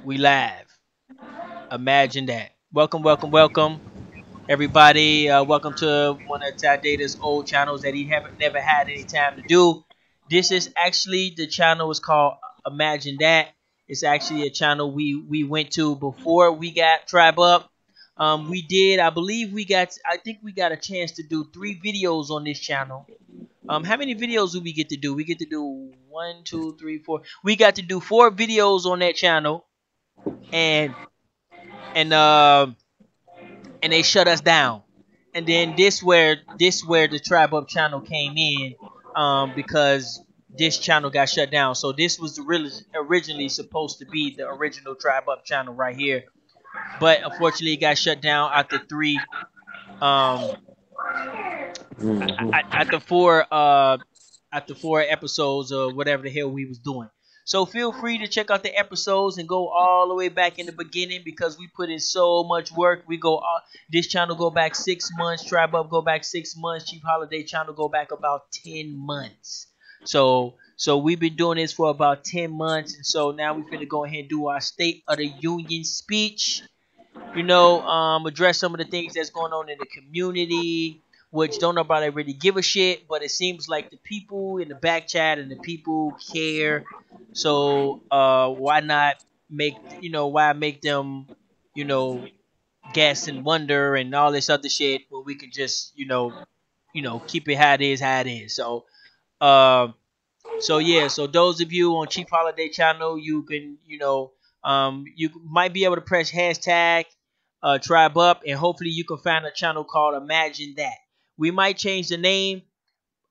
We live. Imagine that. Welcome, welcome, welcome, everybody. Welcome to one of Tad Data's old channels that he haven't never had any time to do. This is actually the channel is called Imagine That. It's actually a channel we went to before we got Tribe Up. We did, I believe I think we got a chance to do 3 videos on this channel. How many videos do we get to do? We get to do one, two, three, four. We got to do 4 videos on that channel, and and uh, and they shut us down. And then this where the Tribe Up channel came in, because this channel got shut down. So this was really originally supposed to be the original Tribe Up channel right here, but unfortunately it got shut down after um Mhm. after four episodes or whatever the hell we was doing. So feel free to check out the episodes and go all the way back in the beginning because we put in so much work. We go this channel go back 6 months, Tribe Up go back 6 months, Chief Holiday channel go back about 10 months. So we've been doing this for about 10 months, and so now we finna go ahead and do our State of the Union speech. Address some of the things that's going on in the community, which don't nobody really give a shit, but it seems like the people in the back chat and the people care. So why not why make them, you know, guess and wonder and all this other shit when we can just, keep it how it is. Um so yeah, so those of you on Cheap Holiday channel, you can, you might be able to press hashtag Tribe Up, and hopefully you can find a channel called Imagine That. We might change the name,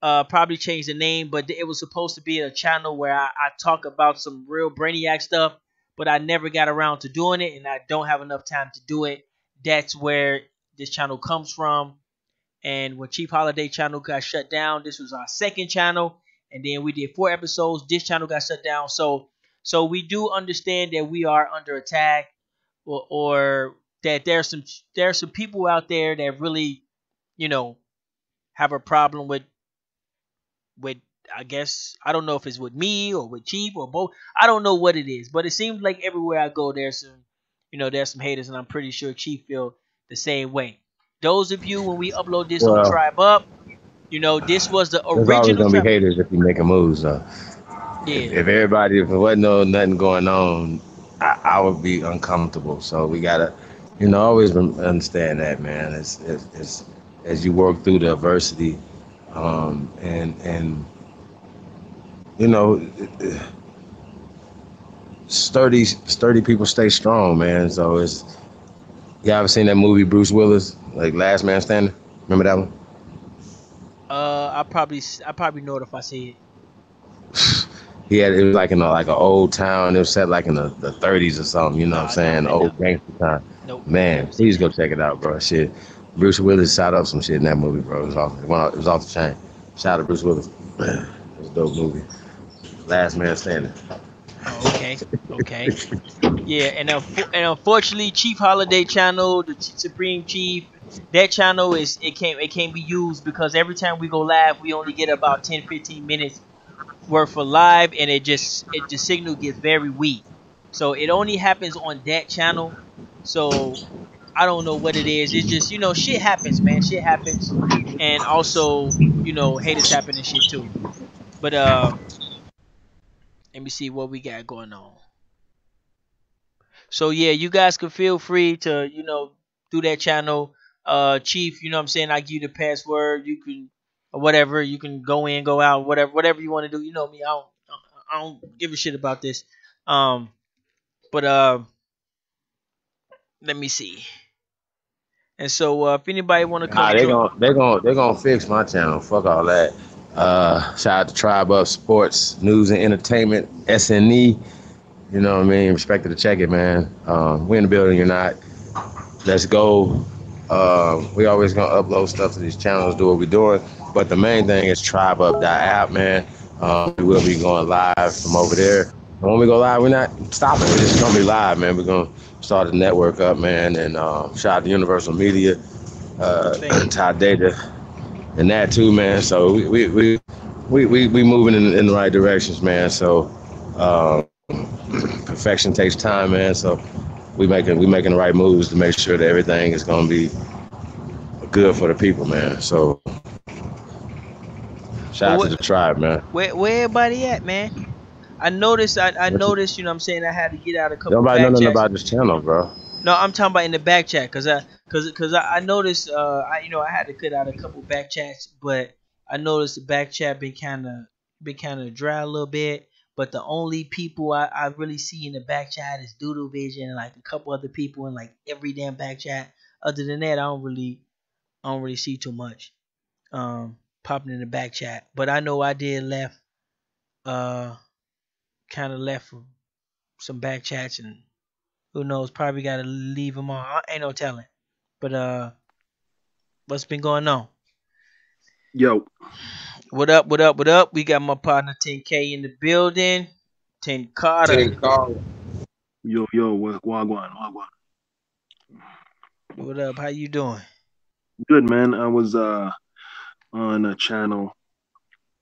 probably change the name, but it was supposed to be a channel where I talk about some real brainiac stuff, but I never got around to doing it, and I don't have enough time to do it. That's where this channel comes from. And when Cheap Holiday channel got shut down, this was our second channel, and then we did 4 episodes. This channel got shut down, so we do understand that we are under attack, or that there's some people out there that really, you know, have a problem with I guess I don't know if it's with me or with Chief or both. I don't know what it is, but it seems like everywhere I go there's some haters, and I'm pretty sure Chief feel the same way. Those of you when we upload this on Well, Tribe Up, this was the there's always original gonna be Tribe. haters if you make a move. So Yeah, if it wasn't nothing going on, I would be uncomfortable. So we gotta, always understand that, man. It's as you work through the adversity, and you know, sturdy people stay strong, man. So it's you ever seen that movie Bruce Willis, like Last Man Standing? Remember that one? I probably know it if I see it. He had it was like in like an old town. It was set like in the 30s or something. You know what I'm Nah, saying? Old gangster time. nope, Man, never seen please that. go check it out, bro. Shit, Bruce Willis shot up some shit in that movie, bro. It was off the chain. Shout out to Bruce Willis. Man, it was a dope movie. Last Man Standing. Oh, okay, okay. Yeah, and unfortunately, Chief Holiday channel, the Supreme Chief, that channel it can't be used because every time we go live, we only get about 10-15 minutes worth for live, and the signal gets very weak. So it only happens on that channel. So I don't know what it is. It's just shit happens, man. Shit happens, and also haters happen and shit too. But let me see what we got going on. So yeah, you guys can feel free to, do that channel. Chief, you know what I'm saying? I give you the password. You can or whatever. You can go in, go out, whatever you want to do. You know me. I don't give a shit about this. Um, but let me see. And so if anybody want to Nah, come join, they gonna fix my channel. Fuck all that. Shout out to Tribe Up Sports, News and Entertainment, SNE. You know what I mean? Respect to check it, man. We in the building, you're not. Let's go. We always gonna upload stuff to these channels, do what we're doing. But the main thing is tribeup.app, man. We will be going live from over there. And when we go live, we're not stopping. We're just gonna be live, man. We're gonna start the network up, man. And shout out to Universal Media, thank you. Todd Data, and that too, man. So we moving in the right directions, man. So perfection takes time, man. So we making the right moves to make sure that everything is gonna be good for the people, man. So shout Well, out to the tribe, man. where everybody at, man? I What you, noticed, you know what I'm saying, I had to get out a couple nobody know back nothing chats. about this channel, bro. No, I'm talking about in the back chat, cause I noticed, I had to cut out a couple back chats, but I noticed the back chat been kind of dry a little bit. But the only people I really see in the back chat is Doodle Vision and like a couple other people in like every damn back chat. Other than that, I don't really see too much popping in the back chat. But I know I did left uh kind of left for some back chats, and who knows, probably got to leave them on. Ain't no telling. But what's been going on? Yo, What up? What up? What up? We got my partner 10K in the building. 10 Carter. yo, wagwan. What up? How you doing? Good, man. I was on a channel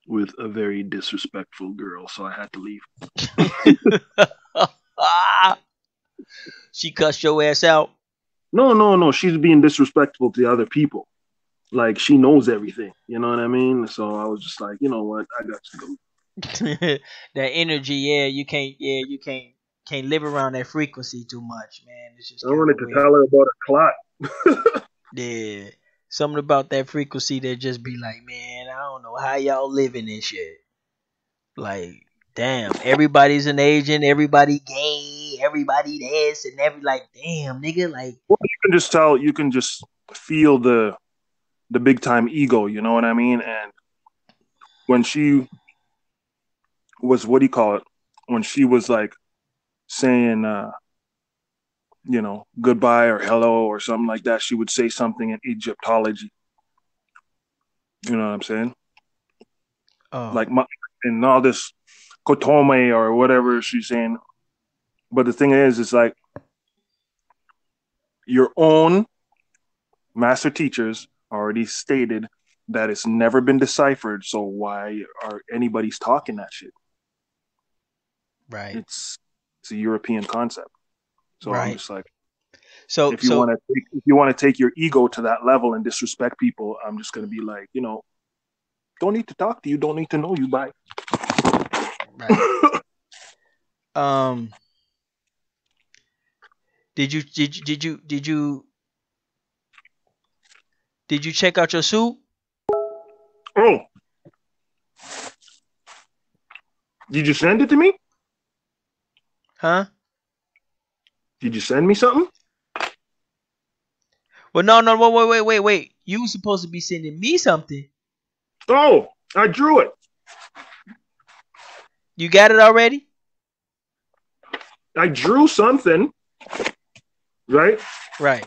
with a very disrespectful girl, so I had to leave. She cussed your ass out. No. She's being disrespectful to the other people. Like she knows everything. You know what I mean? So I was just like, you know what? I got to go. That energy, yeah, you can't live around that frequency too much, man. It's just I kind wanted of to weird. tell her about a clot. Yeah. Something about that frequency that just be like, man, I don't know how y'all living this shit. Like, damn, everybody's an agent, everybody gay, everybody this and every like, damn, nigga, like, Well, you can just tell. You can just feel the big time ego. You know what I mean? And when she was, what do you call it? When she was like saying, goodbye or hello or something like that, she would say something in Egyptology. You know what I'm saying? oh, Like and all this kotome or whatever she's saying. But the thing is, it's like your own master teachers already stated that it's never been deciphered. So why are anybody's talking that shit? right, It's a European concept. So I'm right. just like, So, if you so, want to if you want to take your ego to that level and disrespect people, I'm just gonna be like, don't need to talk to you, don't need to know you. Bye. right. Um, did you check out your suit? Oh, did you send it to me? Huh? Did you send me something? Well, no, wait. You were supposed to be sending me something. Oh, I drew it. You got it already? I drew something, right? Right.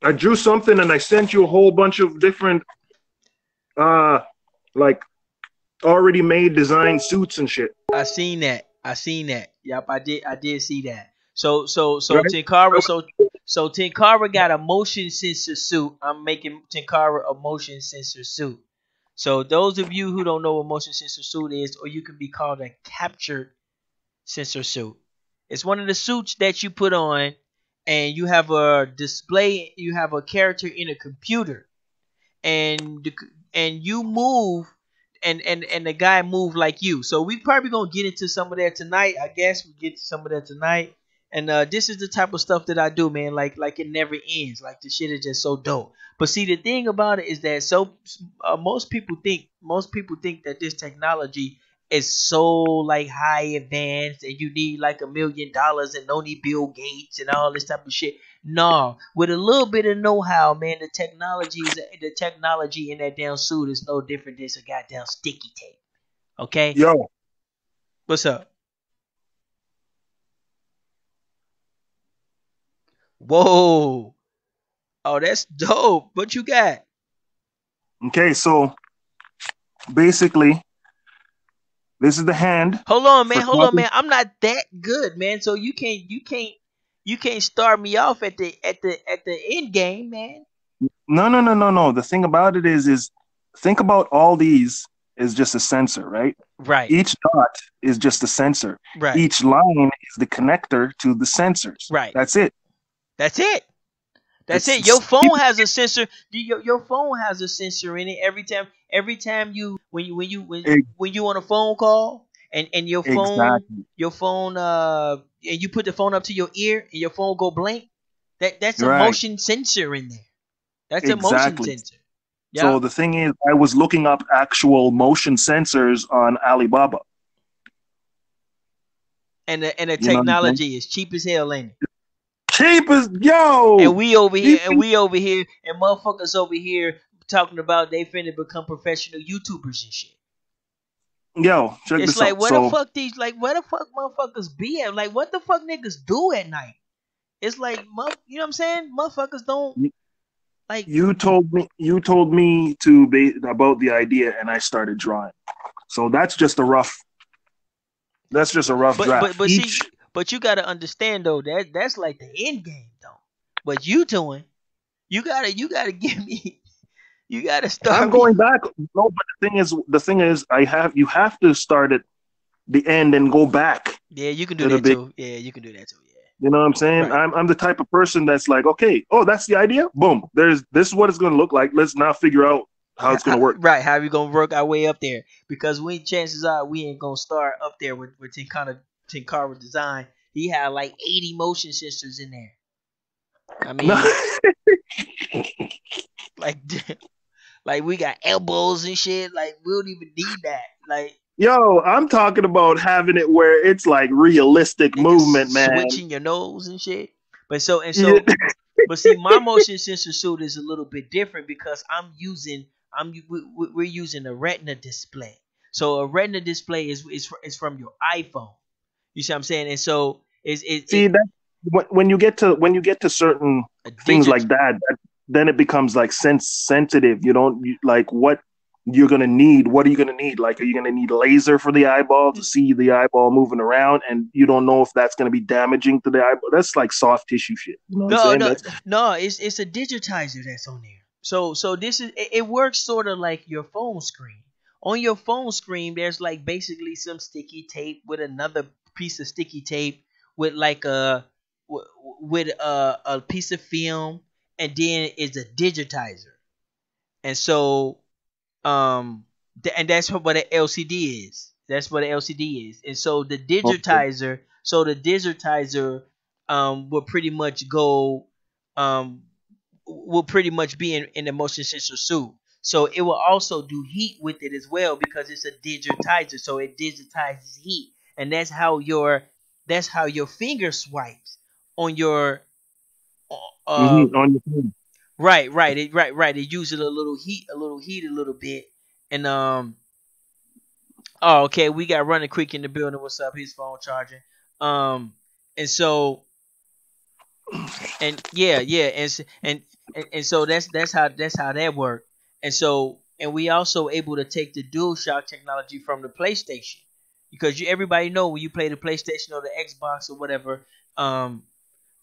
I drew something and I sent you a whole bunch of different, like already made design suits and shit. I seen that. Yep, I did see that. So Right? Tenkara got a motion sensor suit. I'm making Tenkara a motion sensor suit. So those of you who don't know what motion sensor suit is, or you can be called a captured sensor suit. It's one of the suits that you put on, and you have a display. You have a character in a computer, and you move, and the guy move like you. So we probably gonna get into some of that tonight. I guess we get to some of that tonight. And this is the type of stuff that I do, man. Like it never ends. Like the shit is just so dope. But see, the thing about it is that most people think that this technology is so like high advanced, and you need like $1 million and only Bill Gates and all this type of shit. No, with a little bit of know-how, man, the technology in that damn suit is no different than some goddamn sticky tape. Okay, Yo, what's up? Whoa, oh, that's dope. What you got? okay, so basically, this is the hand Hold on, for man. Hold on, talking. man. I'm not that good, man. So you can't start me off at the end game, man. No. The thing about it is think about all these is just a sensor, right? Right. Each dot is just a sensor. Right. Each line is the connector to the sensors. Right. That's it. That's it. That's it. It's Your phone has a sensor. Your phone has a sensor in it. Every time you when you on a phone call and exactly your phone and you put the phone up to your ear and your phone go blank. That's a right. motion sensor in there. That's a motion Exactly. sensor. So Yeah. the thing is, I was looking up actual motion sensors on Alibaba. And the You know what I'm saying? technology is cheap as hell, ain't it? Cheap as And yo. we over These here, and motherfuckers over here talking about they finna become professional YouTubers and shit. Yo, check It's this like out. So where the fuck motherfuckers be at? Like what the fuck niggas do at night? It's like you know what I'm saying? Motherfuckers don't you, like you told me to be about the idea, and I started drawing. So that's just a rough draft. but see but you gotta understand though that's like the end game though. What you doing, you gotta give me you gotta I'm start me. going back. No, but the thing is, you have to start at the end and go back Yeah, you can do to the that big. too. Yeah, you can do that too. Yeah. You know what I'm saying? Right. I'm the type of person that's like, okay, oh, that's the idea. Boom. This is what it's going to look like. Let's now figure out how it's going to work. Right, how we gonna work our way up there? Because chances are we ain't gonna start up there with Tenkara design. He had like 80 motion sensors in there. I No. mean, like, like we got elbows and shit. Like we don't even need that. Like Yo, I'm talking about having it where it's like realistic movement, man. switching your nose and shit. But Yeah. but see, my motion sensor suit is a little bit different because we're using a Retina display. So a Retina display is from your iPhone. You see what I'm saying? And so See that when you get to certain things like that, then it becomes like sensitive. You don't like what you're gonna need. What are you gonna need? Like, are you gonna need laser for the eyeball to see the eyeball moving around? And you don't know if that's gonna be damaging to the eyeball. That's like soft tissue shit. You know what I'm saying? No. It's a digitizer that's on there. So this is it works sort of like your phone screen. On your phone screen, there's like basically some sticky tape with another piece of sticky tape with like with a piece of film, and then it's a digitizer. And so and that's what an LCD is. That's what an LCD is. And so the digitizer will pretty much go will pretty much be in the motion sensor suit. So it will also do heat with it as well because it's a digitizer. So it digitizes heat, and that's how your finger swipes on your On your phone. right. It uses a little heat, a little bit, and oh, okay, we got Running Quick in the building. What's up? His phone charging. And so and yeah, and so that's how that worked. And we also able to take the DualShock technology from the PlayStation because everybody know when you play the PlayStation or the Xbox or whatever,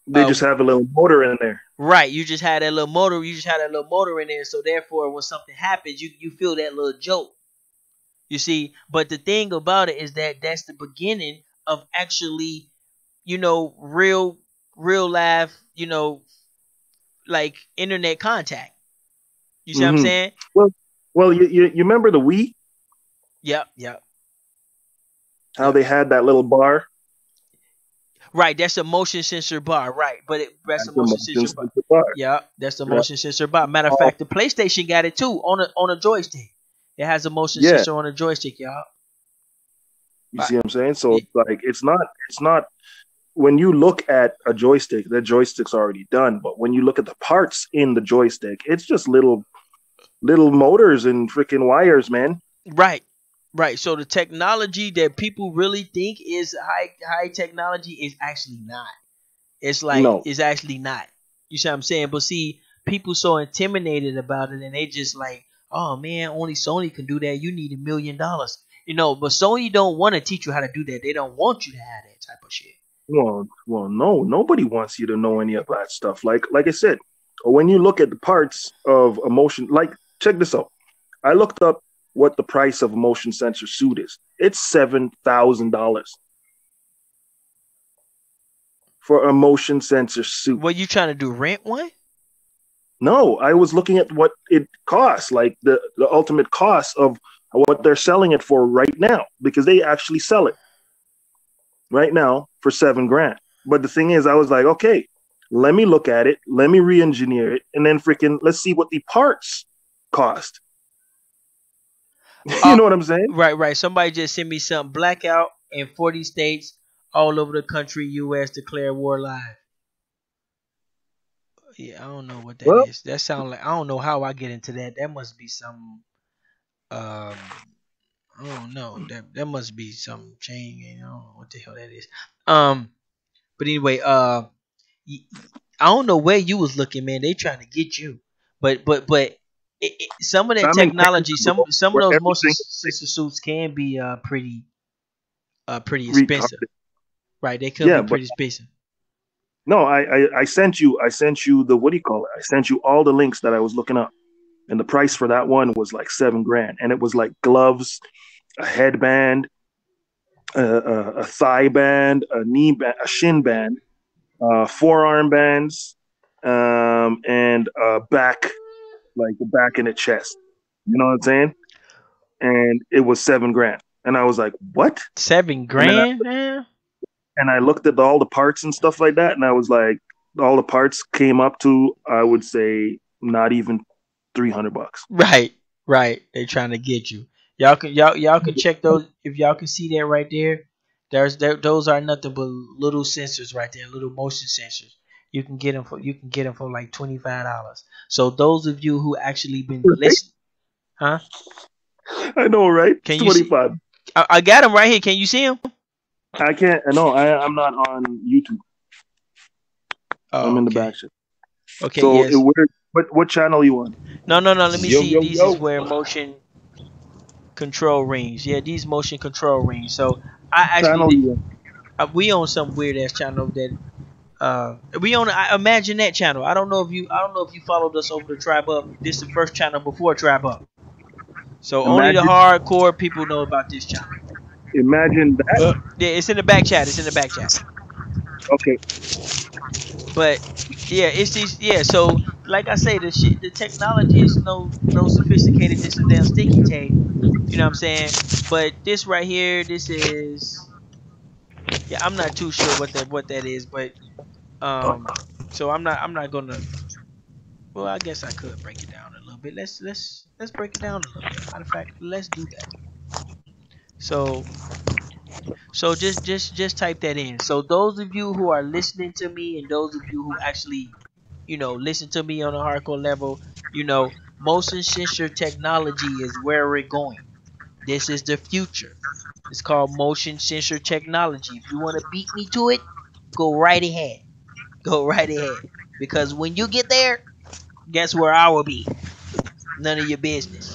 They just have a little motor in there. right, you just had that little motor. You just had that little motor in there. So therefore, when something happens, you feel that little jolt. You see, but the thing about it is that that's the beginning of actually, real life, like internet contact. You see what I'm saying? Well, you remember the Wii? Yep. How they had that little bar? Right, that's a motion sensor bar, right? That's a motion sensor bar. Yeah, that's the motion sensor bar. Matter of fact, the PlayStation got it too on a joystick. It has a motion sensor on a joystick, y'all. You see what I'm saying? So it's like it's not when you look at a joystick, the joystick's already done. But when you look at the parts in the joystick, it's just little motors and freaking wires, man. Right. So the technology that people really think is high technology is actually not. It's like it's actually not. You see what I'm saying? But see, people so intimidated about it, and they just like, oh man, only Sony can do that. You need $1 million. But Sony don't want to teach you how to do that. They don't want you to have that type of shit. Well, no, nobody wants you to know any of that stuff. Like I said, when you look at the parts of a motion, like check this out. I looked up what the price of a motion sensor suit is. It's $7,000 for a motion sensor suit. What you trying to do? Rent one? No, I was looking at what it costs, like the ultimate cost of what they're selling it for right now, because they actually sell it right now for $7,000. But the thing is, I was like, okay, let me look at it, let me re-engineer it, and then freaking let's see what the parts cost. You know what I'm saying? Right. Somebody just sent me something. Blackout in 40 states all over the country. U.S. declare war live. Yeah, I don't know what that is. That sounds like, I don't know how I get into that. That must be some I don't know. That must be some chain. I don't know what the hell that is. But anyway, I don't know where you was looking, man. They trying to get you, but some of that technology, some of those motion sensor suits can be pretty expensive. Right? They could be pretty expensive. No, I sent you the, what do you call it? I sent you all the links that I was looking up, and the price for that one was like $7,000, and it was like gloves, a headband, a thigh band, a knee band, a shin band, forearm bands, and back, like the back and the chest. You know what I'm saying? And it was $7,000, and I was like, "What? $7,000, man?" And I looked at all the parts and stuff like that, and I was like, all the parts came up to, I would say, not even $300. Right. They trying to get you. Y'all can check those if y'all can see that right there. Those are nothing but little sensors right there, little motion sensors. You can get them for like $25. So those of you who actually been listening, huh? I know, right? Can 25. I got them right here. Can you see them? I can't. No, I'm not on YouTube. I'm in the back shit. Okay. So yes. What channel are you on? No. Let me see. These is where motion control rings. Yeah, these motion control rings. So I actually we on some weird ass channel that we on Imagine That channel. I don't know if you followed us over to Tribe Up. This is the first channel before Tribe Up. So only the hardcore people know about this channel. Imagine That. Yeah, it's in the back chat. Okay. But yeah, it's these. Yeah, so like I say, the technology is no sophisticated. This is damn sticky tape. You know what I'm saying? But this right here, this is. Yeah, I'm not too sure what that is, but so I'm not gonna. Well, I guess I could break it down a little bit. Let's break it down a little bit. Matter of fact, let's do that. So just type that in. So those of you who are listening to me, and those of you who actually, listen to me on a hardcore level, motion sensor technology is where we're going. This is the future. It's called motion sensor technology. If you want to beat me to it, go right ahead. Because when you get there, guess where I will be? None of your business.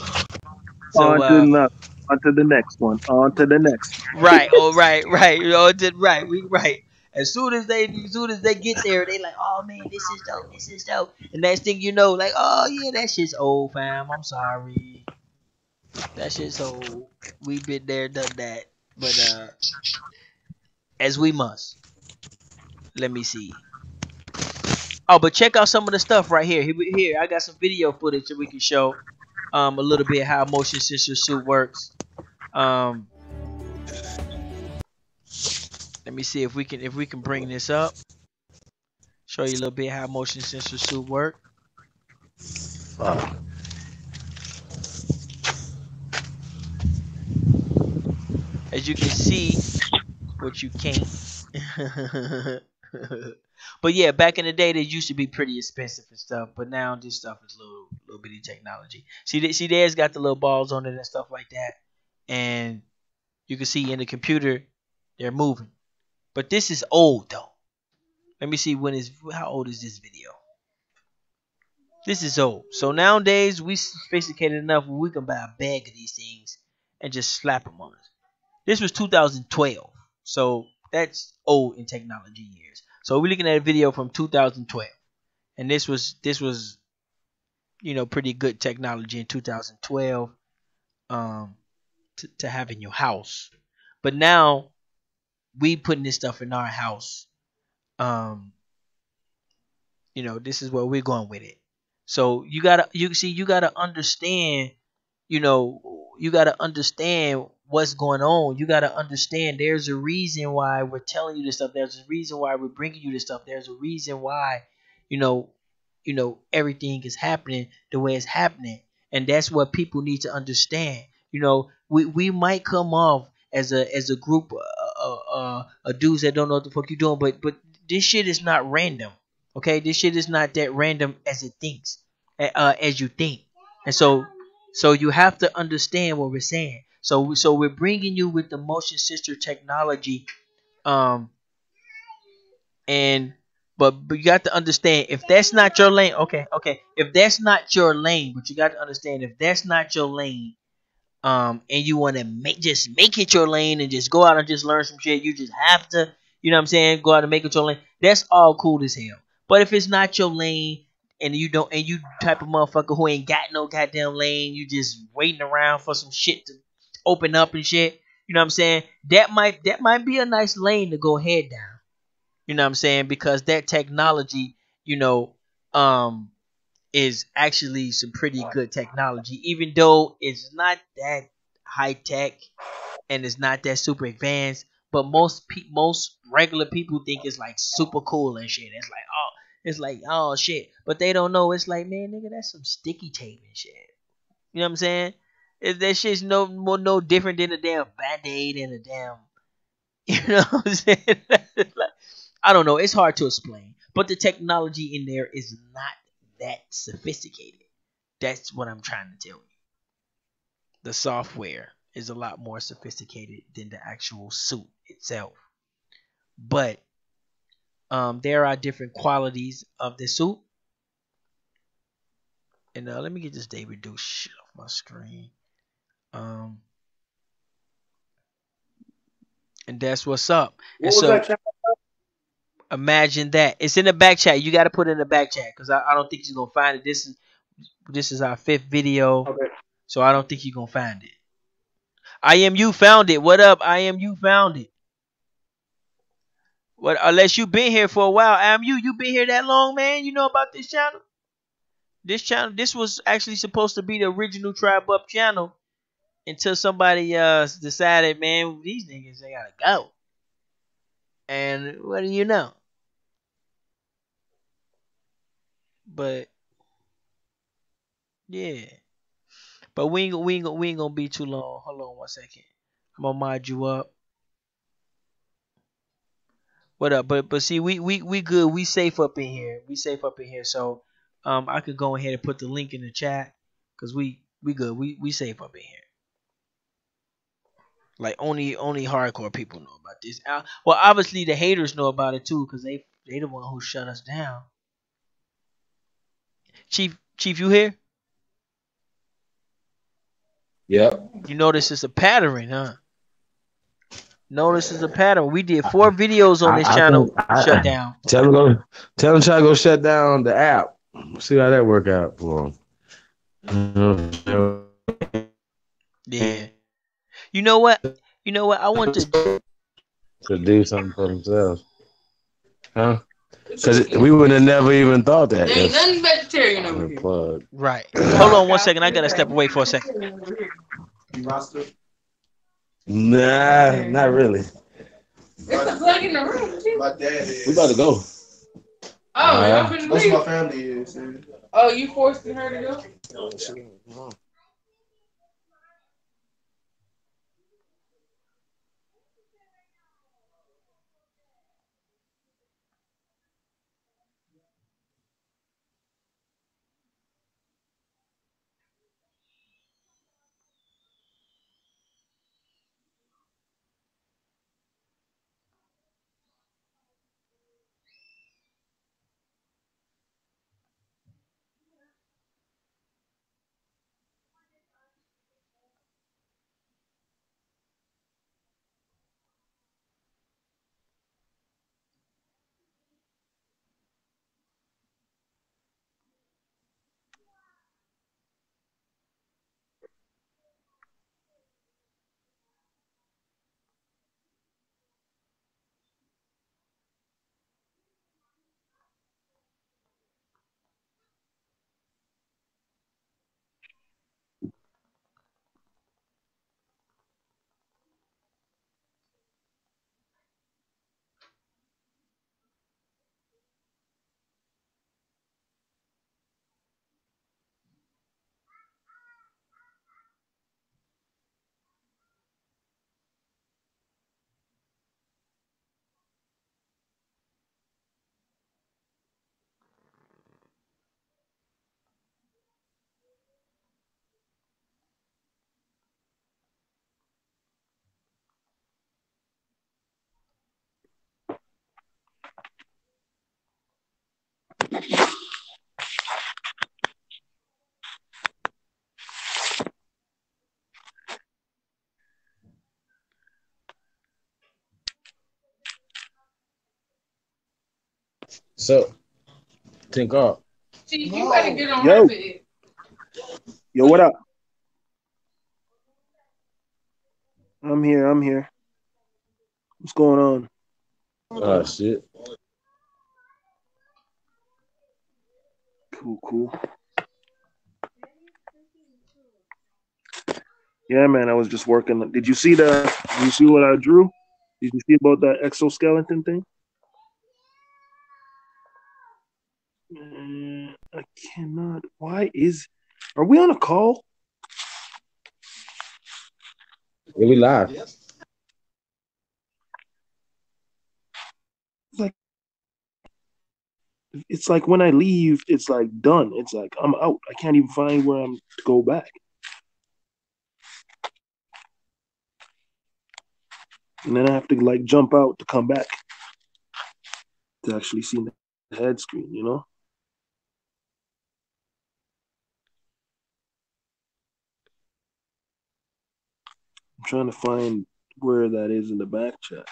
So on to the next one. On to the next. Right. Oh, right. Right. As soon as they get there, they like, oh man, this is dope. And next thing you know, like, oh yeah, that shit's old, fam. I'm sorry. That shit's old. We've been there, done that. But as we must. Let me see. Oh, but check out some of the stuff right here. Here, I got some video footage that we can show a little bit how motion sensor suit works. Let me see if we can bring this up. Show you a little bit how motion sensor suit work. As you can see, what you can't. But yeah, back in the day, they used to be pretty expensive and stuff. But now this stuff is little bitty technology. See, there's got the little balls on it and stuff like that, and you can see in the computer they're moving. But this is old though. Let me see how old is this video? This is old. So nowadays we sophisticated enough where we can buy a bag of these things and just slap them on us. This was 2012, so that's old in technology years. So we're looking at a video from 2012, and this was pretty good technology in 2012. um to have in your house. But now we putting this stuff in our house. Um, this is where we're going with it. So you gotta understand, you gotta understand what's going on. You gotta understand there's a reason why we're telling you this stuff. There's a reason why we're bringing you this stuff. There's a reason why, you know, everything is happening the way it's happening, and that's what people need to understand. We might come off as a group of dudes that don't know what the fuck you doing, but this shit is not random. Okay, this shit is not that random as it thinks, as you think, and so you have to understand what we're saying. So we're bringing you with the motion sensor technology, um, and but you got to understand if that's not your lane. Okay, if that's not your lane, but you got to understand if that's not your lane, and you want to make it your lane and just go out and just learn some shit. You just have to, what I'm saying, go out and make it your lane. That's all cool as hell. But if it's not your lane and you type of motherfucker who ain't got no goddamn lane, you just waiting around for some shit to open up and shit. You know what I'm saying? That might be a nice lane to go head down. You know what I'm saying? Because that technology, you know, um, is actually some pretty good technology, even though it's not that high tech and it's not that super advanced. But most regular people think it's like super cool and shit. It's like, oh shit, but they don't know. It's like, man, nigga, that's some sticky tape and shit. You know what I'm saying? That shit's no different than a damn band-aid and a damn. You know what I'm saying? Like, I don't know. It's hard to explain, but the technology in there is not that sophisticated. That's what I'm trying to tell you. The software is a lot more sophisticated than the actual suit itself. But there are different qualities of the suit. And let me get this David Duke shit off my screen. Um, and that's what's up. What And was so that channel? imagine that it's in the back chat. You got to put it in the back chat because I don't think you're gonna find it. This is our fifth video, Okay. so I don't think you're gonna find it. I am you found it. What up? I am you found it. What? Unless you been here for a while. I am you. You been here that long, man? You know about this channel? This channel. This was actually supposed to be the original Tribe Up channel until somebody decided, man, these niggas they gotta go. And what do you know? But yeah. But we ain't gonna be too long. Hold on 1 second. I'm gonna mod you up. What up? But see, we good. We safe up in here. We safe up in here. So I could go ahead and put the link in the chat because we good. We safe up in here. Like only hardcore people know about this. Well, obviously the haters know about it too because they the one who shut us down. Chief, you here? Yep. You notice it's a pattern, huh? Notice it's a pattern. We did 4 videos on this I channel. think Shut down. tell him try to go shut down the app. See how that work out for him. Yeah. You know what? I want to. To do something for themselves, huh? Because we would have never even thought that. There ain't nothing vegetarian over here. Plug. Right. Hold on 1 second. I gotta step away for a second. Nah, not really. It's a plug in the room. My dad is. We about to go. Oh, y'all finna leave? Most of my family is. Oh, you forcing her to go? Oh, So, think up. Chief, you better get on Yo. her bed. Yo, what up? I'm here. I'm here. What's going on? Oh shit. Cool. Yeah, man. I was just working. Did you see what I drew? Did you see about that exoskeleton thing? I cannot. Are we on a call? Yeah, we live. It's like when I leave, it's like done. It's like I'm out. I can't even find where I'm to go back. And then I have to like jump out to come back to actually see the head screen, you know? I'm trying to find where that is in the back chat.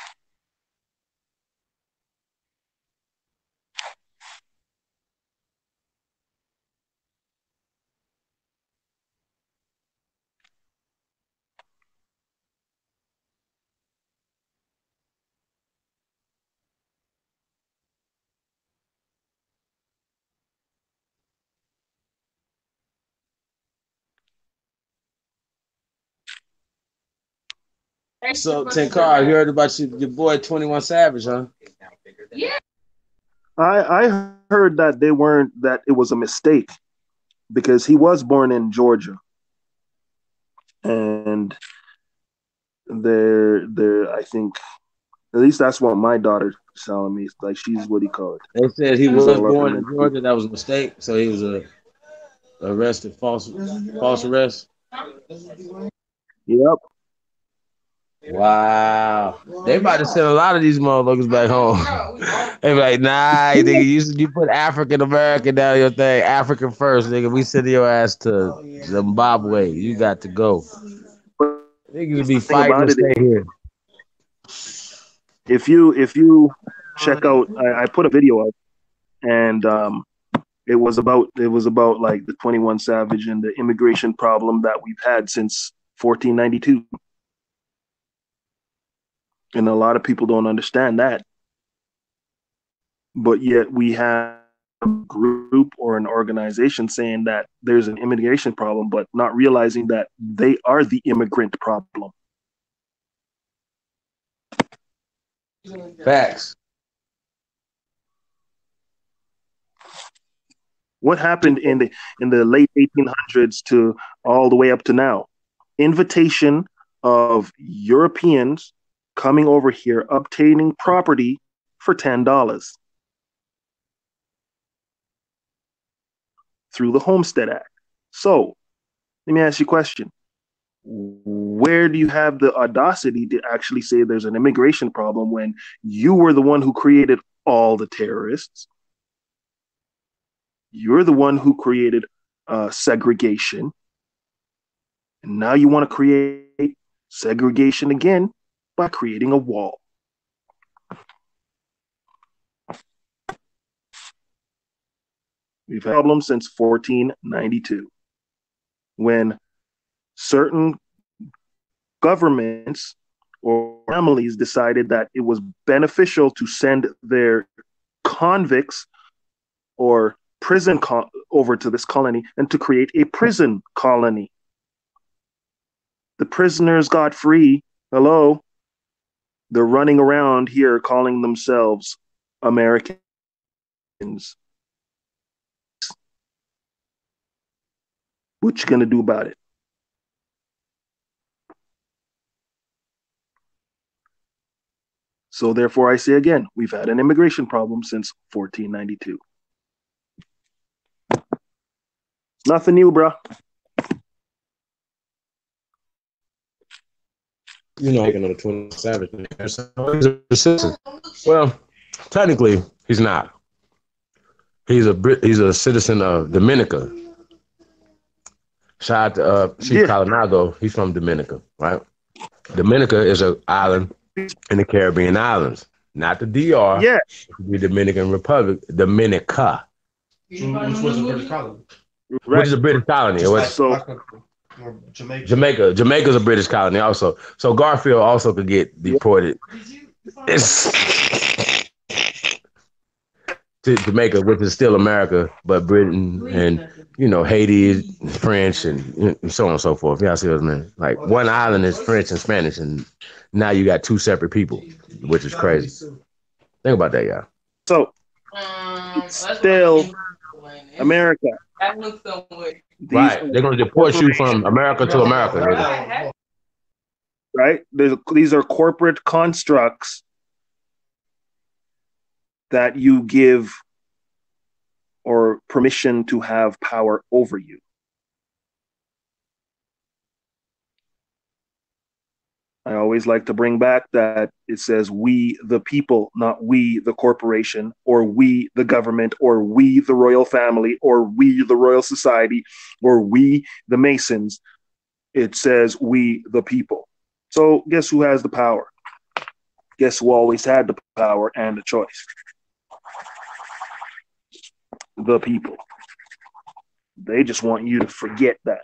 So, Tenkar, you heard about your boy 21 Savage, huh? Yeah. I heard that that it was a mistake because he was born in Georgia. And I think at least that's what my daughter's telling me. Like she's what he called. They said he was born in Georgia. That was a mistake. So he was arrested, false arrest. Yep. Wow. They about to send a lot of these motherfuckers back home. They be like, nah, nigga, you put African American down your thing. African first, nigga. We send your ass to Zimbabwe. You got to go. Niggas be fighting to stay here. If you check out, I put a video up, and it was about like the 21 Savage and the immigration problem that we've had since 1492. And a lot of people don't understand that. But yet we have a group or an organization saying that there's an immigration problem, but not realizing that they are the immigrant problem. Facts. What happened in the late 1800s to all the way up to now? Invitation of Europeans coming over here, obtaining property for $10 through the Homestead Act. So let me ask you a question. Where do you have the audacity to actually say there's an immigration problem when you were the one who created all the terrorists? You're the one who created segregation. And now you want to create segregation again by creating a wall. We've had problems since 1492 when certain governments or families decided that it was beneficial to send their convicts or prison over to this colony and to create a prison colony. The prisoners got free. Hello. They're running around here calling themselves Americans. What you gonna do about it? So therefore, I say again, we've had an immigration problem since 1492. Nothing new, bro. You know, taking on the 21 Savage. He's a citizen. Well, technically, he's not. He's a citizen of Dominica. Shout out to Chief Calinago. He's from Dominica, right? Dominica is an island in the Caribbean islands. not the DR. Yeah. The Dominican Republic, Dominica. Which was a British colony. Right. Which is a British colony. Jamaica. Jamaica's a British colony also. So Garfield also could get deported. To Jamaica, which is still America, but Britain and Haiti, French, and so on and so forth. Y'all see what I mean? Like one island is French and Spanish, and now you got two separate people, which is crazy. Think about that, y'all. So still America. Right, they're gonna deport you from America to America. Nigga. Right, these are corporate constructs that you give or permission to have power over you. I always like to bring back that it says we the people, not we the corporation, or we the government, or we the royal family, or we the Royal Society, or we the Masons. It says we the people. So guess who has the power? Guess who always had the power and the choice? The people. They just want you to forget that.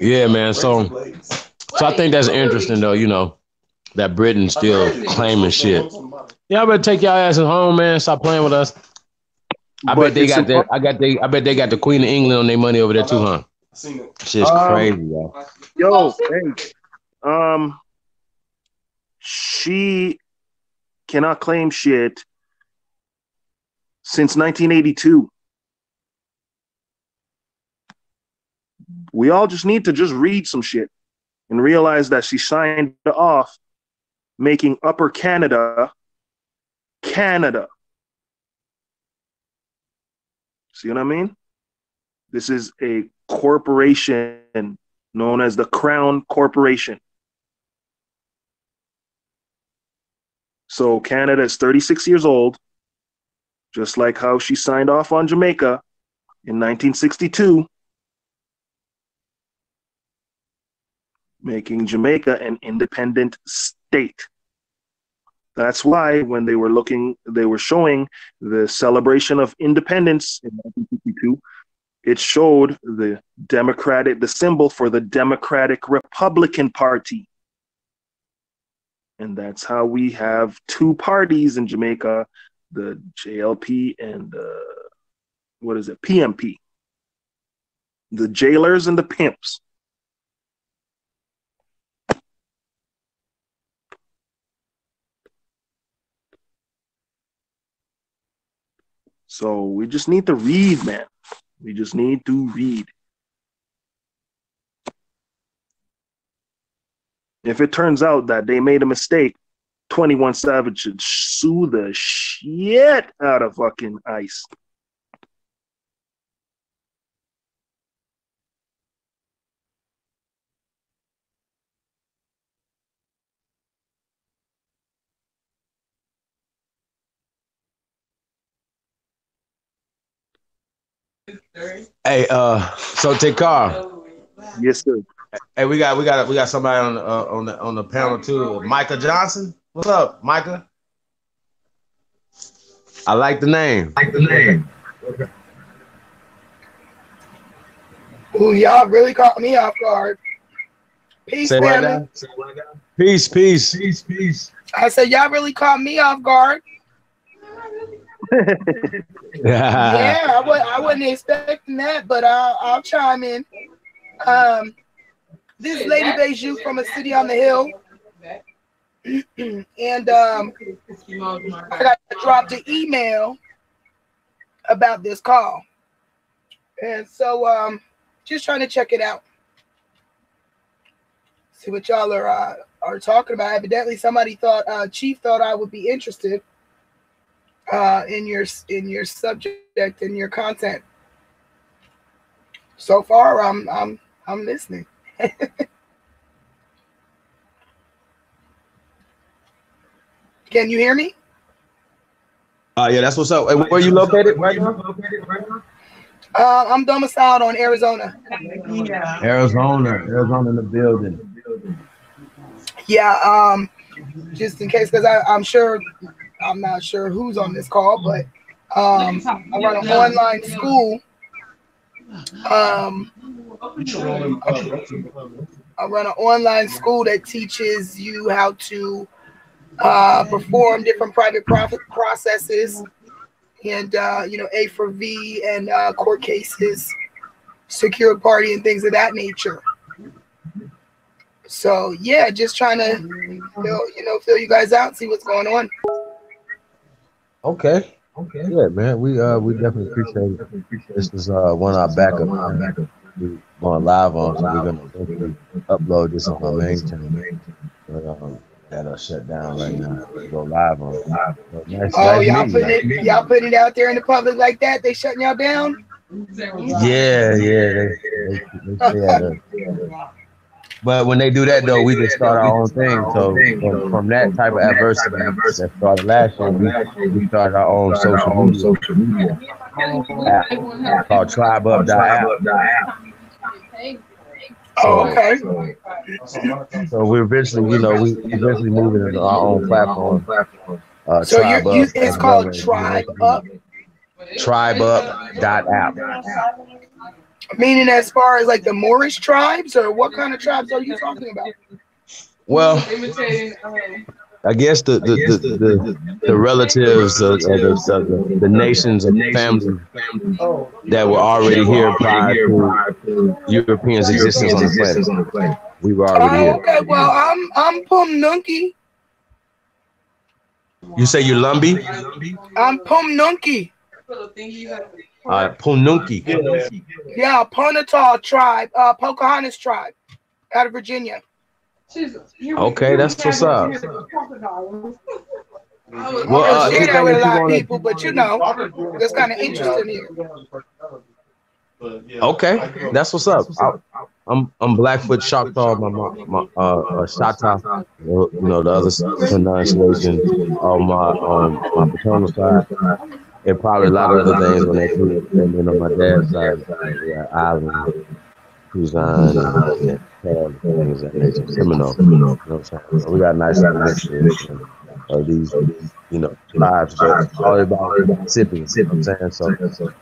Yeah, man. So I think that's interesting, though. That Britain's still claiming shit. Y'all better take y'all asses home, man. Stop playing with us. I bet they got the Queen of England on their money over there too, huh? Shit's crazy, y'all. Yo, hey, she cannot claim shit since 1982. We all just need to just read some shit and realize that she signed off making Upper Canada, Canada. See what I mean? This is a corporation known as the Crown Corporation. So Canada is 36 years old, just like how she signed off on Jamaica in 1962. Making Jamaica an independent state. That's why when they were showing the celebration of independence in 1962, it showed the symbol for the Democratic Republican Party. And that's how we have two parties in Jamaica, the JLP and PMP. The jailers and the pimps. So we just need to read, man. We just need to read. If it turns out that they made a mistake, 21 Savage should sue the shit out of fucking ICE. Hey, so Tekar. Yes, sir. Hey, we got somebody on the panel too. Micah Johnson. What's up, Micah? I like the name. Ooh, y'all really caught me off guard. Peace, Say family. right now. Peace. I said y'all really caught me off guard. Yeah, I wasn't expecting that, but I'll chime in. This is Lady Beju from a city on the hill, and I got dropped an email about this call, and so just trying to check it out, see what y'all are talking about. Evidently, somebody thought Chief thought I would be interested in your subject and your content. So far, I'm listening. Can you hear me? Yeah, that's what's up. Hey, where you located right now? I'm domiciled on Arizona. Arizona in the building. Yeah, just in case, because I'm not sure who's on this call, but I run an online school. I run an online school that teaches you how to perform different private profit processes and, A for V and court cases, secured party and things of that nature. So yeah, just trying to fill you guys out, see what's going on. Okay. Yeah, man. We definitely appreciate it. This is one of our backup. We going live on, so we're gonna upload this on our main channel. But, that'll shut down right now. We go live on. Y'all putting it out there in the public like that? They shutting y'all down? Yeah. They at us. But when they do that, though, we just start our own thing. So from that type of adversity that started last year, we started our own social media app called TribeUp.app. Oh, okay. So we're eventually, we moving into our own platform. So it's called TribeUp. TribeUp.app. Meaning as far as like the Moorish tribes, or what kind of tribes are you talking about? Well, I guess the relatives, the nations and families that were already here prior to Europeans' existence on the planet. We were already here. Okay, well, I'm Pumnunki. You say you're Lumbee? I'm Pumnunki. Pumnunki. Yeah, Ponatah tribe, Pocahontas tribe, out of Virginia. Okay, that's what's up. Well, share that with a lot of people, but that's kind of interesting here. Okay, that's what's up. I'm Blackfoot Choctaw, my Choctaw, the other pronunciation on my paternal side. And probably a lot of other things when they do it. And then on my dad's side, Island, Kuzan, and things that nature. Seminole. You know what I'm saying? So we got a nice mixture of these, tribes, but all about Mississippi. You know what I'm saying? So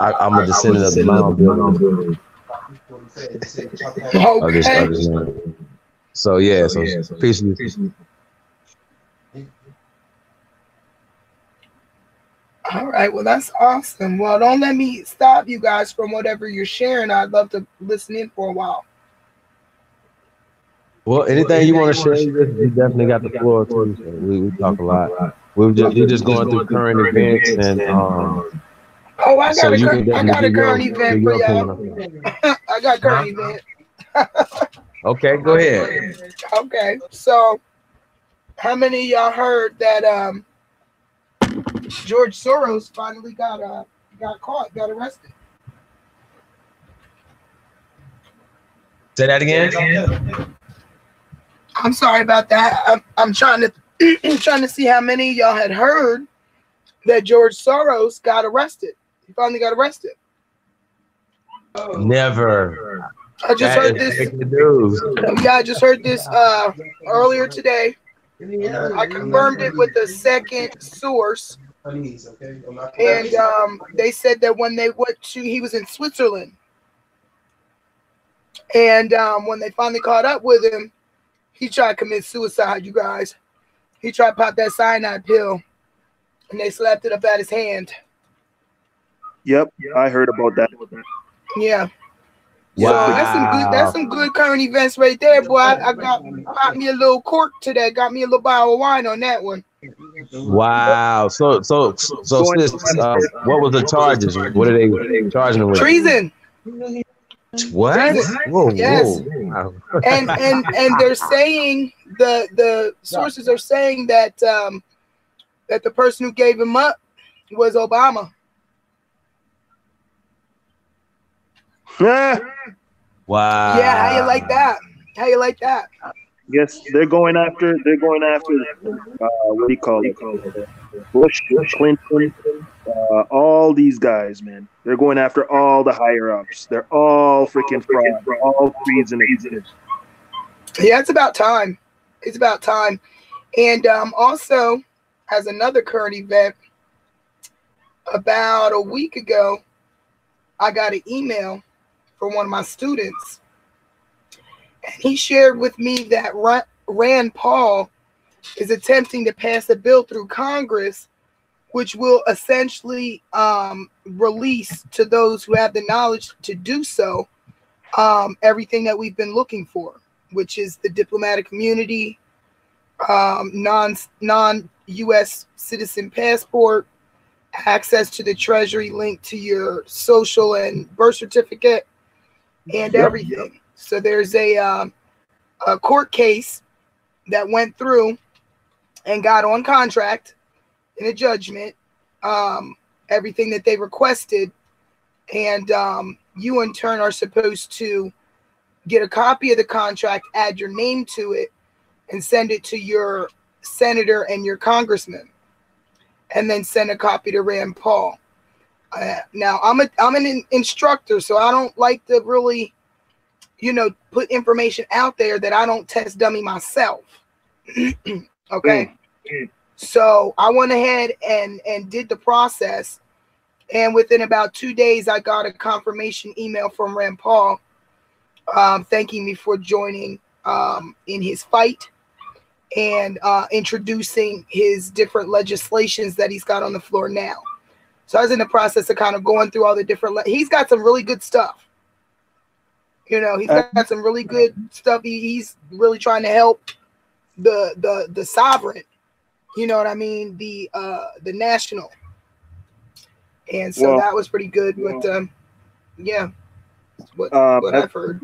I'm a descendant of the mound builders. So yeah, so peace to you. All right, well, that's awesome. Well, don't let me stop you guys from whatever you're sharing. I'd love to listen in for a while. Well, anything you want to share, you definitely got the floor too. So we talk a lot. We're just going through current events and I got a current event for y'all. I got a current event. Okay, go ahead. Okay, so how many of y'all heard that George Soros finally got arrested? Say that again. I'm sorry about that. I'm trying to trying to see how many of y'all had heard that George Soros got arrested. He finally got arrested. Never. I just heard this. Yeah, I just heard this earlier today. I confirmed it with a second source. And they said that when they he was in Switzerland. And when they finally caught up with him, he tried to commit suicide, you guys. He tried to pop that cyanide pill, and they slapped it up at his hand. Yep, I heard about that. Yeah. Wow. So that's some good current events right there, boy. I got me a little cork today. Got me a little bottle of wine on that one. Wow. So sis, what was the charges? What are they charging him with? Treason. What? Treason. Whoa, yes. Whoa. And they're saying the sources are saying that that the person who gave him up was Obama. Wow. Yeah, how you like that? How you like that? Yes, they're going after. What do you call it? Bush, Clinton, all these guys, man. They're going after all the higher ups. They're all freaking fraud. All treasonous. Yeah, it's about time. It's about time. And also, as another current event, about a week ago, I got an email from one of my students. And he shared with me that Rand Paul is attempting to pass a bill through Congress, which will essentially release to those who have the knowledge to do so everything that we've been looking for, which is the diplomatic immunity, non-U.S. citizen passport, access to the Treasury linked to your social and birth certificate, and everything. So there's a court case that went through and got on contract in a judgment, everything that they requested, and you in turn are supposed to get a copy of the contract, add your name to it, and send it to your senator and your congressman, and then send a copy to Rand Paul. Now, I'm an instructor, so I don't like to really, put information out there that I don't test dummy myself. Okay. So I went ahead and did the process. And within about 2 days, I got a confirmation email from Rand Paul thanking me for joining in his fight and introducing his different legislations that he's got on the floor now. So I was in the process of kind of going through all the different, he's got some really good stuff. He's got some really good stuff. He's really trying to help the sovereign, you know what I mean? The national. And so that was pretty good. But what I've heard.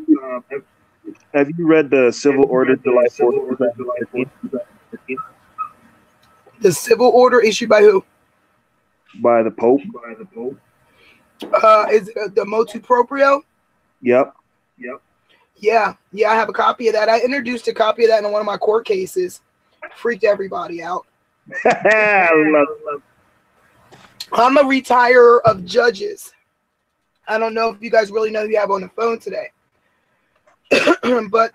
Have you read the Civil Order July 4th? The civil order issued by who? By the Pope. Is it the motu proprio? Yep. Yeah, I have a copy of that. I introduced a copy of that in one of my court cases. Freaked everybody out. I love. I'm a retirer of judges. I don't know if you guys really know who you have on the phone today. But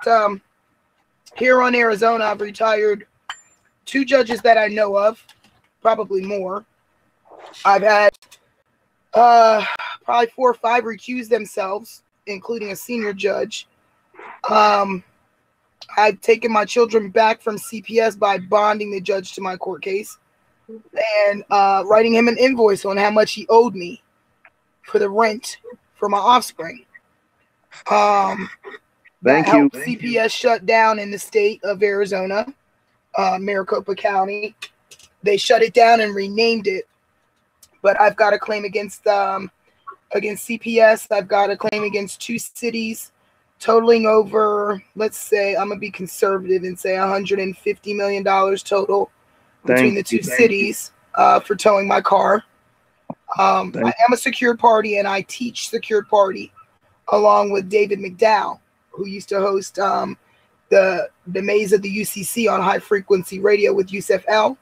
here on Arizona, I've retired 2 judges that I know of, probably more. I've had probably 4 or 5 recuse themselves, including a senior judge. I've taken my children back from CPS by bonding the judge to my court case and writing him an invoice on how much he owed me for the rent for my offspring. Thank you. CPS shut down in the state of Arizona, Maricopa County. They shut it down and renamed it. But I've got a claim against CPS. I've got a claim against 2 cities, totaling over, let's say, I'm going to be conservative and say $150 million total between the 2 cities for towing my car. I am a secured party, and I teach secured party along with David McDowell, who used to host the maze of the UCC on high frequency radio with Yusef L.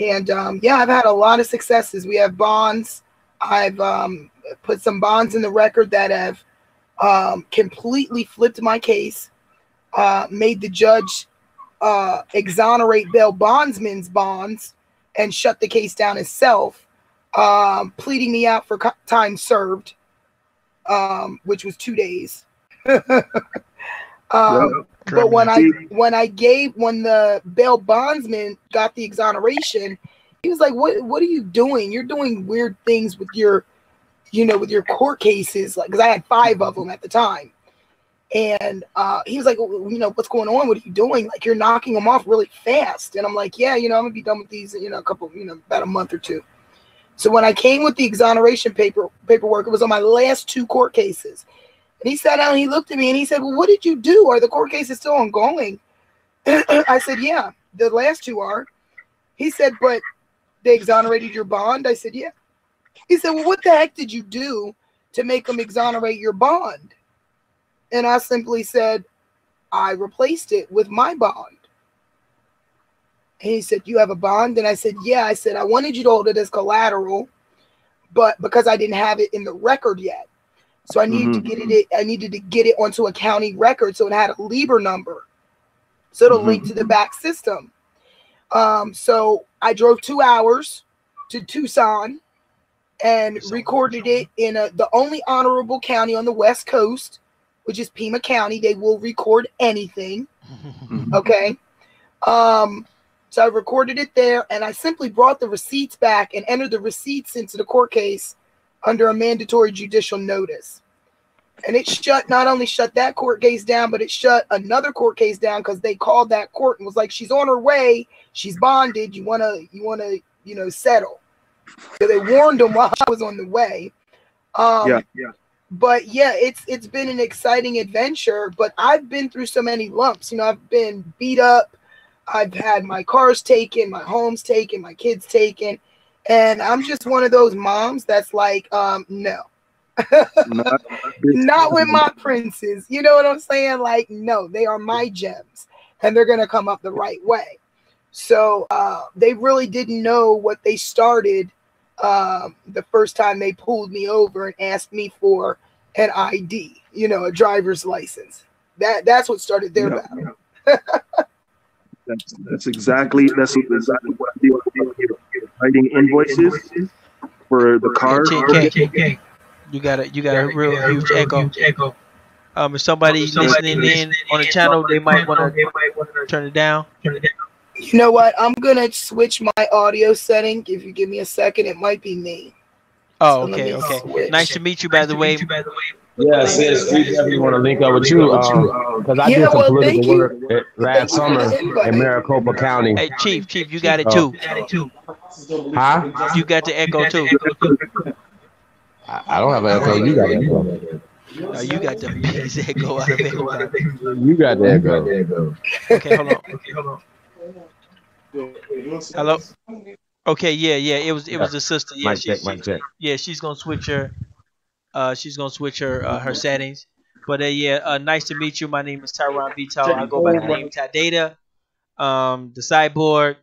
And I've had a lot of successes. We have bonds. I've put some bonds in the record that have completely flipped my case, made the judge exonerate bail bondsman's bonds and shut the case down itself, pleading me out for time served, which was 2 days. But when the bail bondsman got the exoneration, he was like, what are you doing? You're doing weird things with your court cases. Like, because I had 5 of them at the time. And he was like, what's going on? What are you doing? Like, you're knocking them off really fast. And I'm like, yeah, I'm gonna be done with these, about a month or 2. So when I came with the exoneration paperwork, it was on my last 2 court cases. And he sat down and he looked at me and he said, well, what did you do? Are the court cases still ongoing? I said, yeah, the last 2 are. He said, but they exonerated your bond? I said, yeah. He said, well, what the heck did you do to make them exonerate your bond? And I simply said, I replaced it with my bond. And he said, you have a bond? And I said, yeah. I said, I wanted you to hold it as collateral, but because I didn't have it in the record yet. So I needed to get it. I needed to get it onto a county record, so it had a Lieber number, so it'll link to the back system. So I drove 2 hours to Tucson and recorded it in the only honorable county on the West Coast, which is Pima County. They will record anything. Okay. So I recorded it there, and I simply brought the receipts back and entered the receipts into the court case under a mandatory judicial notice. And it not only shut that court case down, but it shut another court case down because they called that court and was like, she's on her way, she's bonded, you wanna settle. So they warned them while I was on the way. But yeah, it's been an exciting adventure, but I've been through so many lumps. I've been beat up, I've had my cars taken, my homes taken, my kids taken, and I'm just one of those moms that's like, no. Not with my princes. You know what I'm saying? Like, no, they are my gems, and they're going to come up the right way. So they really didn't know what they started the first time they pulled me over and asked me for an ID, a driver's license. That's what started their battle. That's exactly what I deal with. Writing invoices for the car. You got a real huge echo. If somebody listening in on the channel, they might want to turn it down. You know what? I'm gonna switch my audio setting. If you give me a second, it might be me. Oh, okay. Switch. Nice to meet you, by the way. Yeah, sis, we definitely want to link up with you because I did some political work last summer in Maricopa County. Hey, Chief, you got it too. Huh? You got the echo too. I don't have an echo. You got an echo. Oh, you got the biggest echo out of everybody. You got the echo. Okay, hold on. Hello. Okay, yeah. It was the sister. Yeah, mic check. Yeah, she's gonna switch her. Her settings. But nice to meet you. My name is Tyron Vital. I go by the name Ty Data. The cyborg.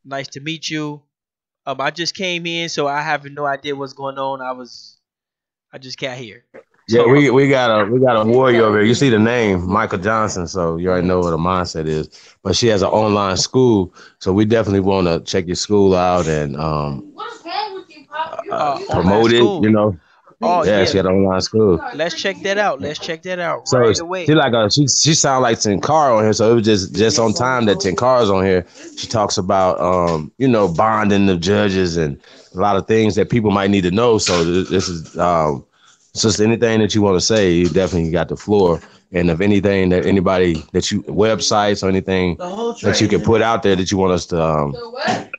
Nice to meet you. I just came in, so I have no idea what's going on. I just got here. Yeah, we got a warrior over here. You see the name, Michael Johnson, so you already know what a mindset is. But she has an online school, so we definitely want to check your school out and What's wrong with you, Pop? promote it. Oh yeah, she had an online school. Let's check that out. So right away. She sound like Tenkara on here, so it was just on time that Tenkara's on here. She talks about bonding the judges and a lot of things that people might need to know. So this is just anything that you want to say, you definitely got the floor. And if anything that anybody that you websites or anything that you can put out there that you want us to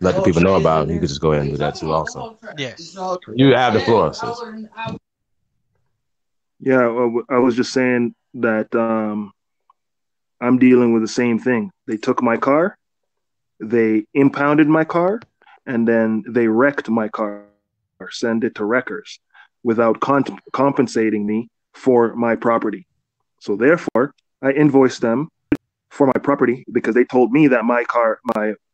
let the people know about, you could just go ahead and do that too also. Yes. You have the floor, sis. Yeah, I was just saying that I'm dealing with the same thing. They took my car, they impounded my car, and then they wrecked my car, send it to wreckers without compensating me for my property. So therefore, I invoiced them for my property because they told me that my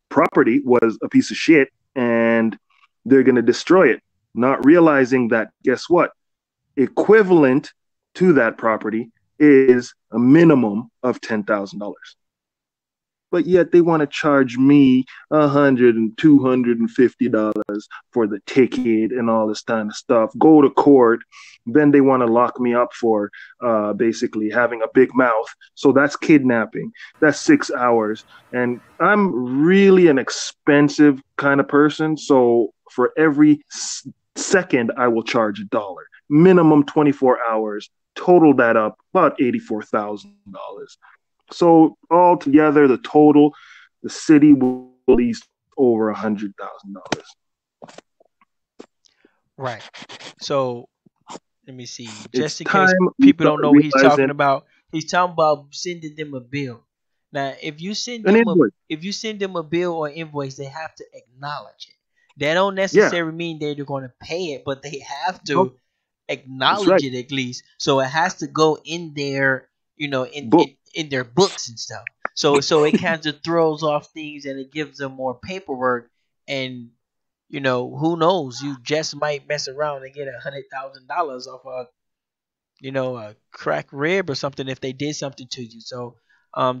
property was a piece of shit and they're going to destroy it, not realizing that, guess what? Equivalent to that property is a minimum of $10,000. But yet they want to charge me $100 and $250 for the ticket and all this kind of stuff. Go to court. Then they want to lock me up for basically having a big mouth. So that's kidnapping. That's 6 hours. And I'm really an expensive kind of person. So for every second, I will charge $1. Minimum 24 hours. Total that up, about $84,000. So altogether, the city will release over $100,000. Right. So let me see. Just in case people don't know what he's talking about, he's talking about sending them a bill. Now, if you send them a bill or invoice, they have to acknowledge it. That don't necessarily mean they're going to pay it, but they have to acknowledge it at least. So it has to go in their you know, in Book. in their books and stuff. So it kind of throws off things and it gives them more paperwork. And you know, who knows? You just might mess around and get $100,000 off a, you know, a crack rib or something if they did something to you. So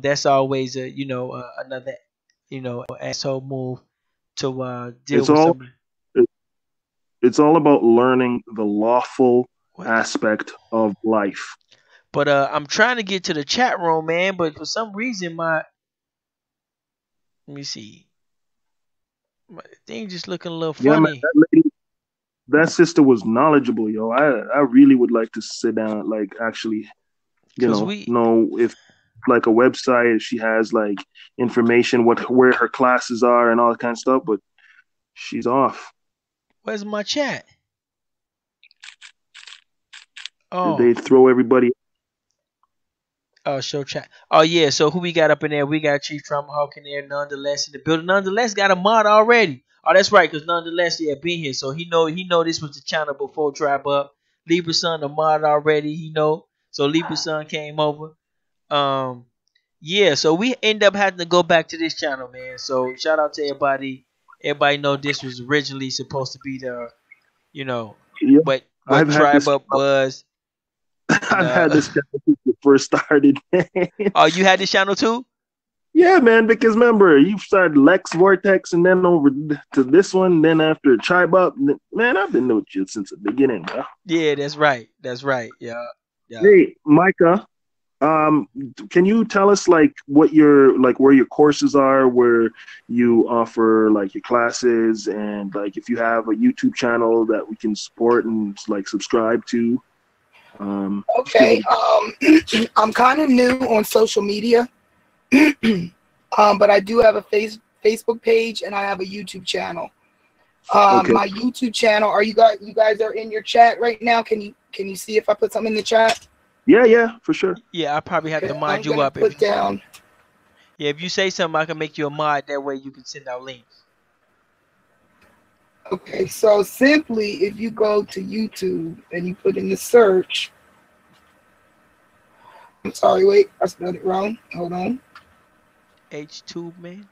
that's always a, you know, another, you know, asshole move to deal It's with all somebody. it's all about learning the lawful What? aspect of life. But I'm trying to get to the chat room, man. But for some reason, let me see, my thing just looking a little Yeah, man, funny. that sister was knowledgeable, yo. I really would like to sit down, like actually, Cause know if like a website she has like information where her classes are and all that kind of stuff. But she's off. where's my chat? Did Oh, they throw everybody? oh, show chat. Oh yeah. So who we got up in there? We got Chief Tomahawk in there. Nonetheless in the building. Nonetheless got a mod already. Oh, that's right. Cause nonetheless, yeah, been here. So he know this was the channel before Tribe Up. Libra Son a mod already. He know. So Libra Son came over. Um, yeah. So we end up having to go back to this channel, man. So shout out to everybody. Everybody know this was originally supposed to be the, you know, Yeah, what I've had Tribe this. Up was. I've had this channel since it first started. Oh, you had this channel too? Yeah, man, because remember, you started Lex Vortex and then over to this one, then after Tribe Up. Man, I've been with you since the beginning, bro. Yeah, that's right. That's right. Yeah. Yeah. Hey, Micah, can you tell us like what your like where your courses are, where you offer like your classes, and like if you have a YouTube channel that we can support and like subscribe to? Okay. I'm kind of new on social media. But I do have a Facebook page and I have a YouTube channel. Okay. My YouTube channel. Are you guys are in your chat right now? Can you see if I put something in the chat? Yeah, for sure. Yeah, I probably have to Okay, mod I'm you gonna up. put down. Yeah, if you say something, I can make you a mod. That way you can send out links. Okay, so simply if you go to YouTube and you put in the search. I'm sorry, wait, I spelled it wrong. Hold on. H2 man.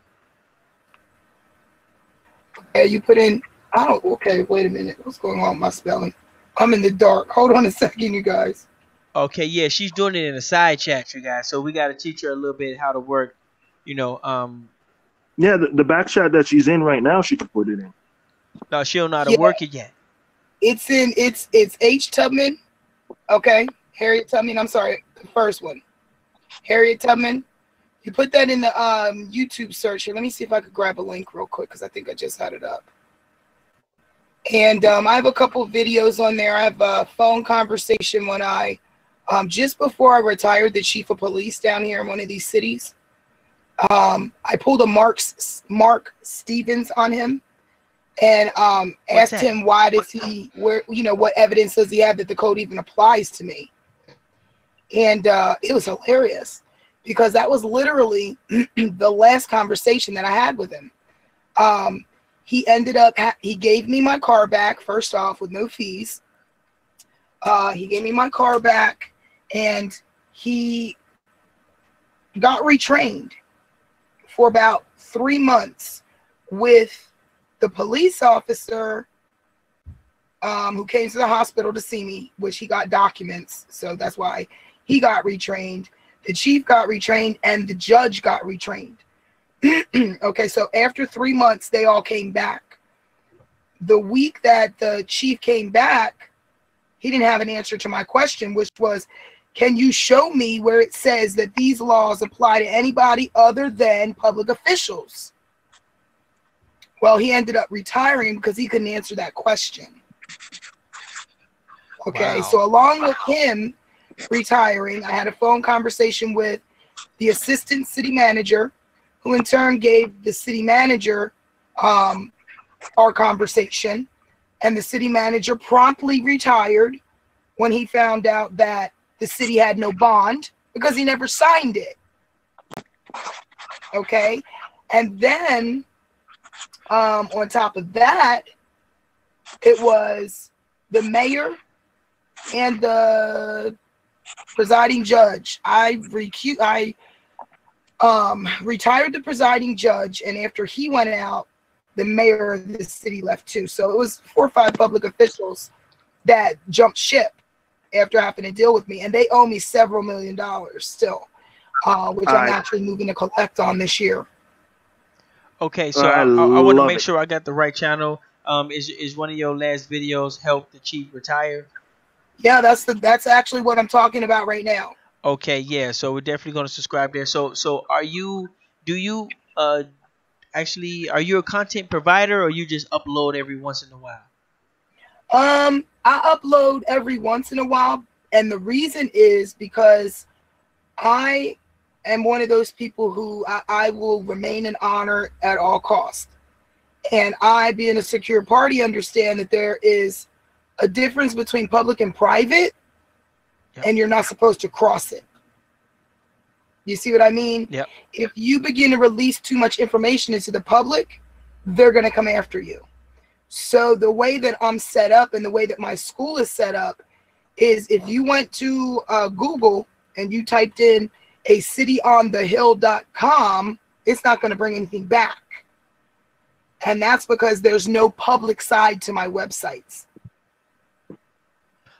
Okay, you put in. Okay, wait a minute. What's going on with my spelling? I'm in the dark. Hold on a second, you guys. Okay, yeah, she's doing it in a side chat, you guys. So we got to teach her a little bit how to work. You know, Yeah, the back chat that she's in right now, she can put it in. no, she don't know how to work it yet. It's H Tubman. Okay, Harriet Tubman. I'm sorry, the first one, Harriet Tubman. You put that in the YouTube search here. Let me see if I could grab a link real quick because I think I just had it up. And I have a couple of videos on there. I have a phone conversation when I just before I retired the chief of police down here in one of these cities. I pulled a Mark Stevens on him and asked him what evidence does he have that the code even applies to me. And it was hilarious because that was literally the last conversation that I had with him. He ended up, he gave me my car back, first off, with no fees. He gave me my car back, and he got retrained for about 3 months with the police officer who came to the hospital to see me, which he got documents, so that's why he got retrained. The chief got retrained, and the judge got retrained. Okay, so after 3 months, they all came back. The week that the chief came back, he didn't have an answer to my question, which was, can you show me where it says that these laws apply to anybody other than public officials? Well, he ended up retiring because he couldn't answer that question. Okay, Wow. so along with him retiring, I had a phone conversation with the assistant city manager, who in turn gave the city manager our conversation, and the city manager promptly retired when he found out that the city had no bond because he never signed it. Okay, and then on top of that, it was the mayor and the presiding judge. I retired the presiding judge, and after he went out, the mayor of the city left too. So it was 4 or 5 public officials that jumped ship after having to deal with me, and they owe me several $million still, which I'm actually moving to collect on this year. Okay, so I want to make sure I got the right channel. Is one of your last videos help the chief retire? Yeah, that's actually what I'm talking about right now. Okay, yeah. So we're definitely going to subscribe there. So are you are you a content provider, or you just upload every once in a while? I upload every once in a while, and the reason is because I am one of those people who I will remain in honor at all costs. And I, being a secure party, understand that there is a difference between public and private, yep. And you're not supposed to cross it. You see what I mean? Yep. If you begin to release too much information into the public, they're going to come after you. So the way that I'm set up and the way that my school is set up is, if you went to Google and you typed in a cityonthehill.com, it's not going to bring anything back. And that's because there's no public side to my websites.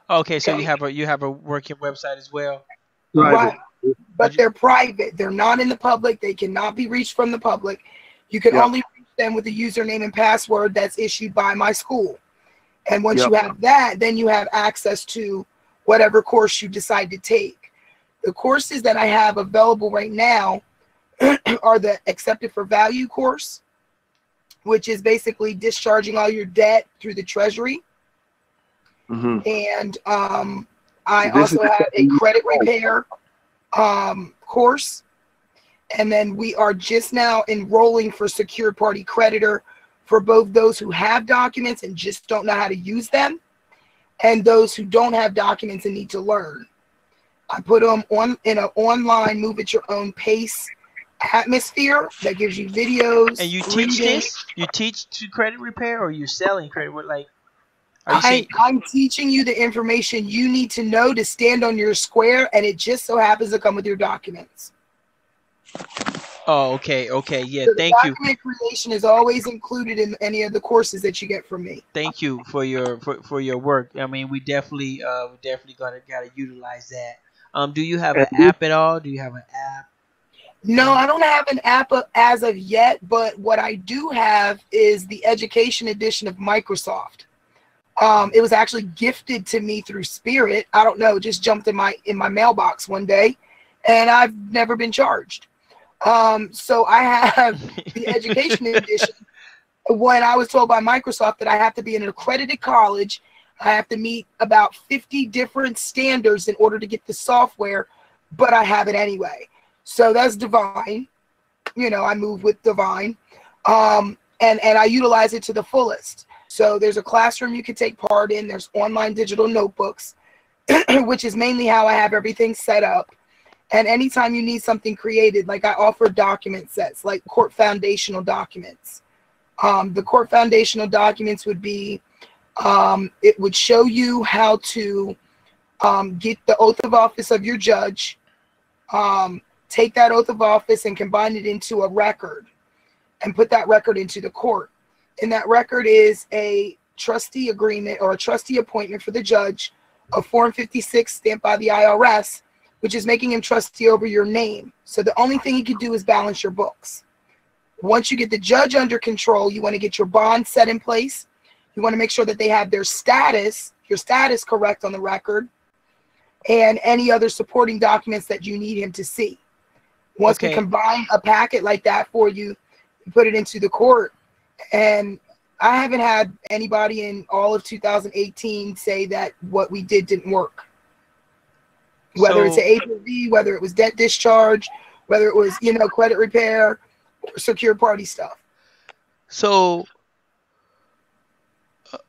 Okay, so you have a working website as well. Right. But they're private. They're not in the public. They cannot be reached from the public. You can only reach them with a username and password that's issued by my school. And once you have that, then you have access to whatever course you decide to take. The courses that I have available right now are the Accepted for Value course, which is basically discharging all your debt through the Treasury. Mm-hmm. And I also have a credit repair course. And then we are just now enrolling for Secure Party Creditor for both those who have documents and just don't know how to use them, and those who don't have documents and need to learn. I put them on in an online move at your own pace atmosphere that gives you videos. And you teach this? You teach to credit repair, or you're selling credit? Like, I'm teaching you the information you need to know to stand on your square, and it just so happens to come with your documents. Oh, okay, yeah. So thank you. Document creation is always included in any of the courses that you get from me. Thank you for your work. I mean, we definitely gotta utilize that. Do you have an app at all? Do you have an app? No, I don't have an app as of yet, but what I do have is the education edition of Microsoft. It was actually gifted to me through Spirit. I don't know, just jumped in my mailbox one day, and I've never been charged. So I have the education edition. When I was told by Microsoft that I have to be in an accredited college, I have to meet about 50 different standards in order to get the software, but I have it anyway. So that's divine. You know, I move with divine. And I utilize it to the fullest. So there's a classroom you can take part in. There's online digital notebooks, which is mainly how I have everything set up. And anytime you need something created, like I offer document sets, like court foundational documents. The court foundational documents would be, it would show you how to get the oath of office of your judge, take that oath of office and combine it into a record and put that record into the court. And that record is a trustee agreement or a trustee appointment for the judge, a Form 56 stamped by the IRS, which is making him trustee over your name. So the only thing he can do is balance your books. Once you get the judge under control, you want to get your bond set in place. You want to make sure that they have their status, your status correct on the record, and any other supporting documents that you need him to see. Once we combine a packet like that for you, you put it into the court. And I haven't had anybody in all of 2018 say that what we did didn't work. Whether it's an APV, whether it was debt discharge, whether it was, you know, credit repair, or secure party stuff. So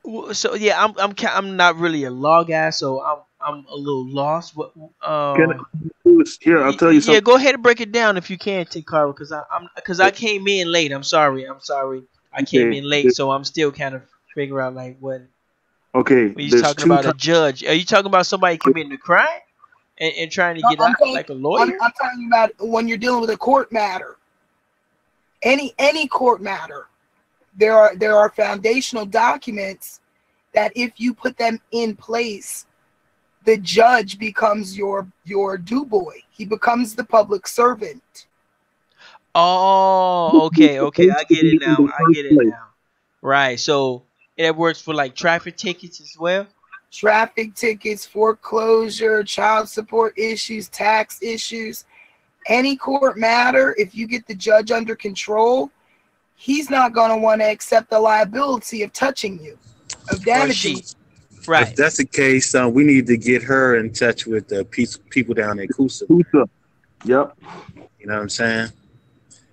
yeah, I'm not really a law guy, so I'm a little lost. What? Here, I'll tell you something. Yeah, go ahead and break it down if you can, Tikara, because I came in late. I'm sorry. I came in late, so I'm still kind of figuring out like what. Okay. When you're talking about a judge, are you talking about somebody committing a crime? and trying to No, get out like a lawyer. I'm talking about when you're dealing with a court matter. Any court matter, there are foundational documents that if you put them in place, the judge becomes your do boy. He becomes the public servant. Oh, okay, I get it now. Right, so it works for like traffic tickets as well. Traffic tickets, foreclosure, child support issues, tax issues, any court matter, if you get the judge under control, he's not going to want to accept the liability of touching you, of damaging you. Right. If that's the case, we need to get her in touch with the people down at Coosa. Yep. You know what I'm saying?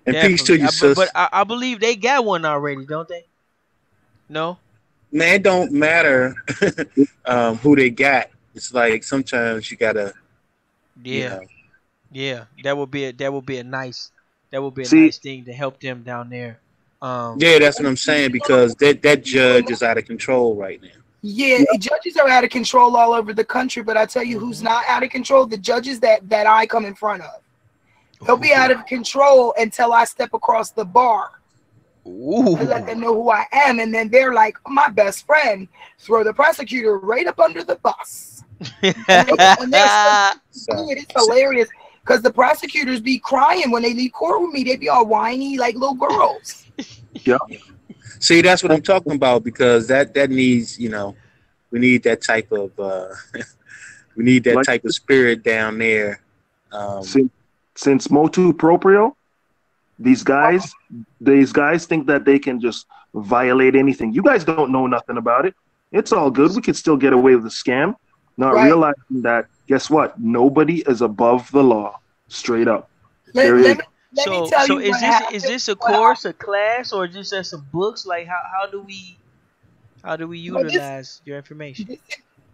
And Definitely. peace to you, sis. But I believe they got one already, don't they? No? Man, it don't matter who they got. It's like sometimes you gotta. Yeah. Yeah. That would be a nice See, nice thing to help them down there. Yeah, that's what I'm saying, because that judge is out of control right now. Yeah, judges are out of control all over the country, but I tell you who's not out of control, the judges that I come in front of. They'll be out of control until I step across the bar. Ooh. And let them know who I am, and then they're like, my best friend, throw the prosecutor right up under the bus. and it's hilarious because the prosecutors be crying when they leave court with me. They be all whiny like little girls. Yeah. See, that's what I'm talking about, because that needs, we need that type of type of spirit down there. Since motu proprio, these guys think that they can just violate anything. You guys don't know nothing about it. It's all good. We can still get away with the scam, not realizing that, guess what? Nobody is above the law. Straight up. Let me tell you is this a course, a class, or just some books? Like how do we utilize your information?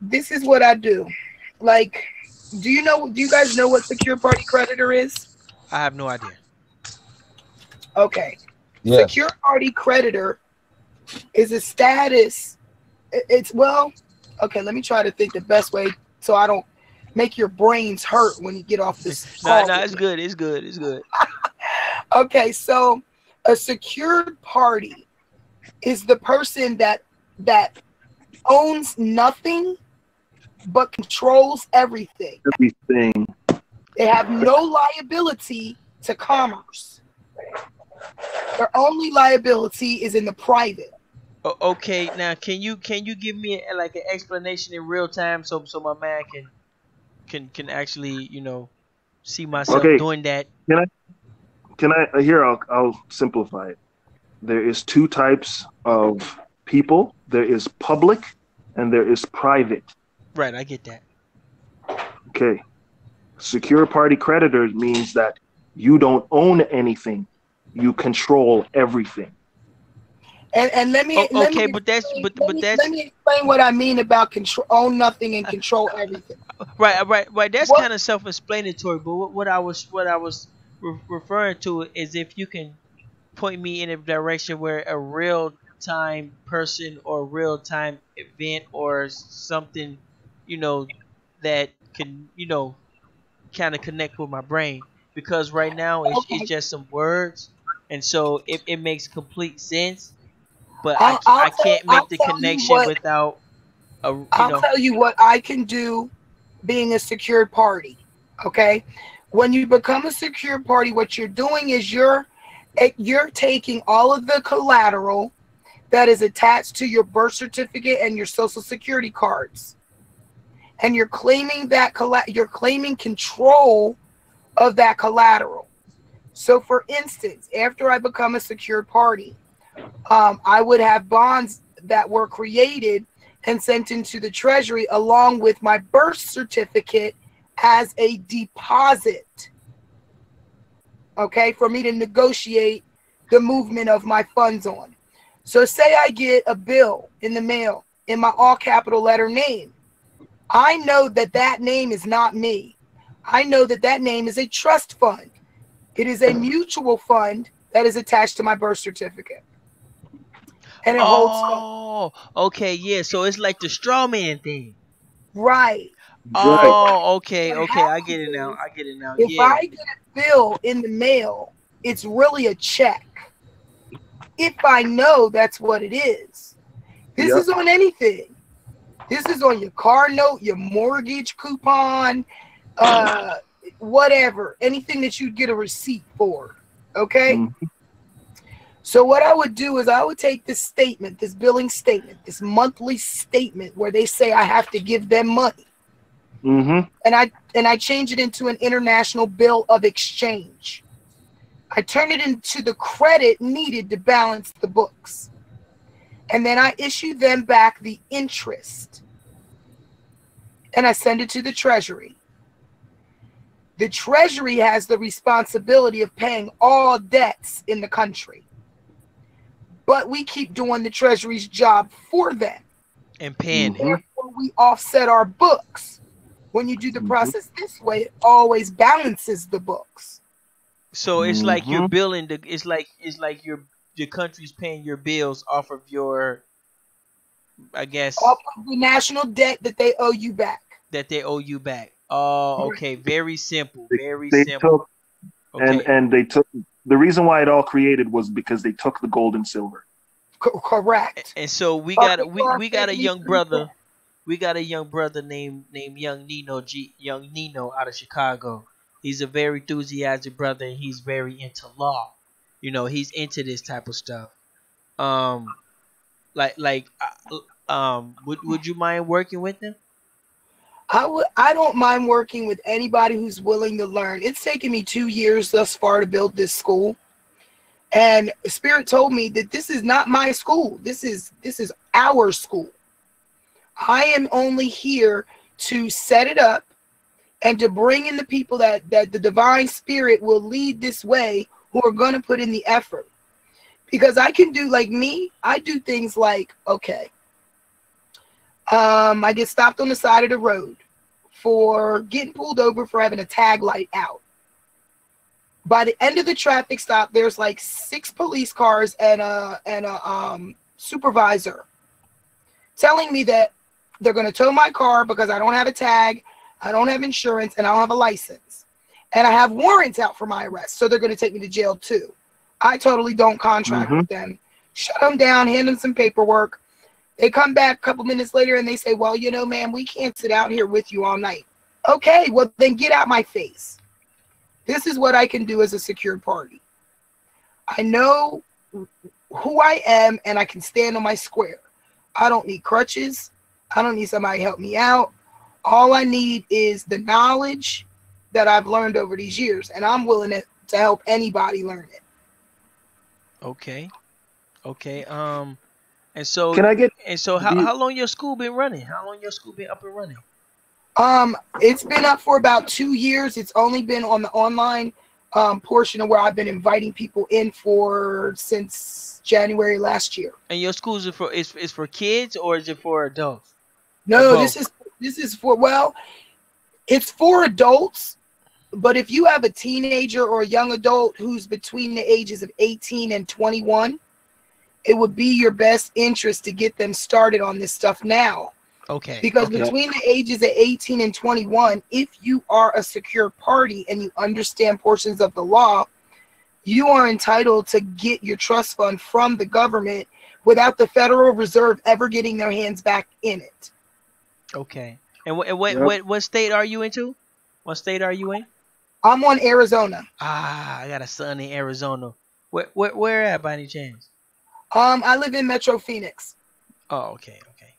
This is what I do. Like, do you guys know what secure party creditor is? I have no idea. Okay. Yeah. Secure party creditor is a status. Okay, let me try to think the best way so I don't make your brains hurt when you get off this call. No, it's good. It's good. Okay, so a secured party is the person that owns nothing but controls everything. Everything. They have no liability to commerce. Their only liability is in the private. Okay, now can you give me like an explanation in real time so my man can actually see myself doing that? Can I here I'll simplify it. There is two types of people. There is public and there is private. Right, I get that. Okay. Secure party creditor means that you don't own anything. You control everything. And let me let me explain what I mean about own nothing and control everything. Right. That's kind of self-explanatory. But what I was referring to is if you can point me in a direction where a real-time person or real-time event or something, that can kind of connect with my brain, because right now it's just some words, and so it makes complete sense. But I can't make the connection without I'll tell you what I can do being a secured party. Okay? When you become a secured party, what you're doing is you're taking all of the collateral that is attached to your birth certificate and your social security cards, and you're claiming you're claiming control of that collateral. So for instance, after I become a secured party, I would have bonds that were created and sent into the treasury along with my birth certificate as a deposit, okay, for me to negotiate the movement of my funds on. So say I get a bill in the mail in my all capital letter name. I know that name is not me. I know that name is a trust fund. It is a mutual fund that is attached to my birth certificate. And it holds. Okay, yeah. So it's like the straw man thing. Right. Right. Oh, okay, What okay. I get happens it now. is, I get it now. if Yeah. I get a bill in the mail, it's really a check. If I know that's what it is. This Yep. is on anything. This is on your car note, your mortgage coupon, uh, whatever, anything that you'd get a receipt for. Okay. Mm. So what I would do is I would take this statement, this billing statement, this monthly statement where they say I have to give them money, Mm-hmm. and I change it into an international bill of exchange. I turn it into the credit needed to balance the books. And then I issue them back the interest. And I send it to the Treasury. The Treasury has the responsibility of paying all debts in the country. But we keep doing the Treasury's job for them. And paying it. Therefore, we offset our books. When you do the process this way, it always balances the books. So it's like you're Mhm. billing the. It's like your country's paying your bills off of your. I guess Off of the national debt that they owe you back. that they owe you back. Oh, okay. Very simple. Very They simple. took Okay. and they took the reason why it all created was because they took the gold and silver. Correct. And so we But got we got a young 73%. brother. We got a young brother named Young Nino Young Nino out of Chicago. He's a very enthusiastic brother, and he's very into law. You know, he's into this type of stuff. Um, would you mind working with him? I don't mind working with anybody who's willing to learn. It's taken me 2 years thus far to build this school. And Spirit told me that this is not my school. This is our school. I am only here to set it up and to bring in the people that the divine spirit will lead this way, who are going to put in the effort. Because I can do, like me, I do things like, okay, I get stopped on the side of the road for getting pulled over for having a tag light out. By the end of the traffic stop, there's like 6 police cars and a supervisor telling me that they're going to tow my car because I don't have a tag, I don't have insurance, and I don't have a license. And I have warrants out for my arrest, so they're going to take me to jail too. I totally don't contract with them. Shut them down, hand them some paperwork. They come back a couple minutes later and they say, well, you know, ma'am, we can't sit out here with you all night. Okay, well, then get out my face. This is what I can do as a secured party. I know who I am, and I can stand on my square. I don't need crutches. I don't need somebody to help me out. All I need is the knowledge that I've learned over these years, and I'm willing to help anybody learn it. Okay. Okay. And so Can I get how long your school been running? How long your school been up and running? It's been up for about 2 years. It's only been on the online portion of where I've been inviting people in for since January last year. And your schools is for kids, or is it for adults? No, Both. this is for, well, it's for adults, but if you have a teenager or a young adult who's between the ages of 18 and 21, it would be your best interest to get them started on this stuff now. Okay. Because okay. between the ages of 18 and 21, if you are a secure party and you understand portions of the law, you are entitled to get your trust fund from the government without the Federal Reserve ever getting their hands back in it. Okay. And what state are you into? What state are you in? I'm on Arizona. Ah, I got a son in Arizona. Where at by any chance? I live in Metro Phoenix. Oh, okay, okay.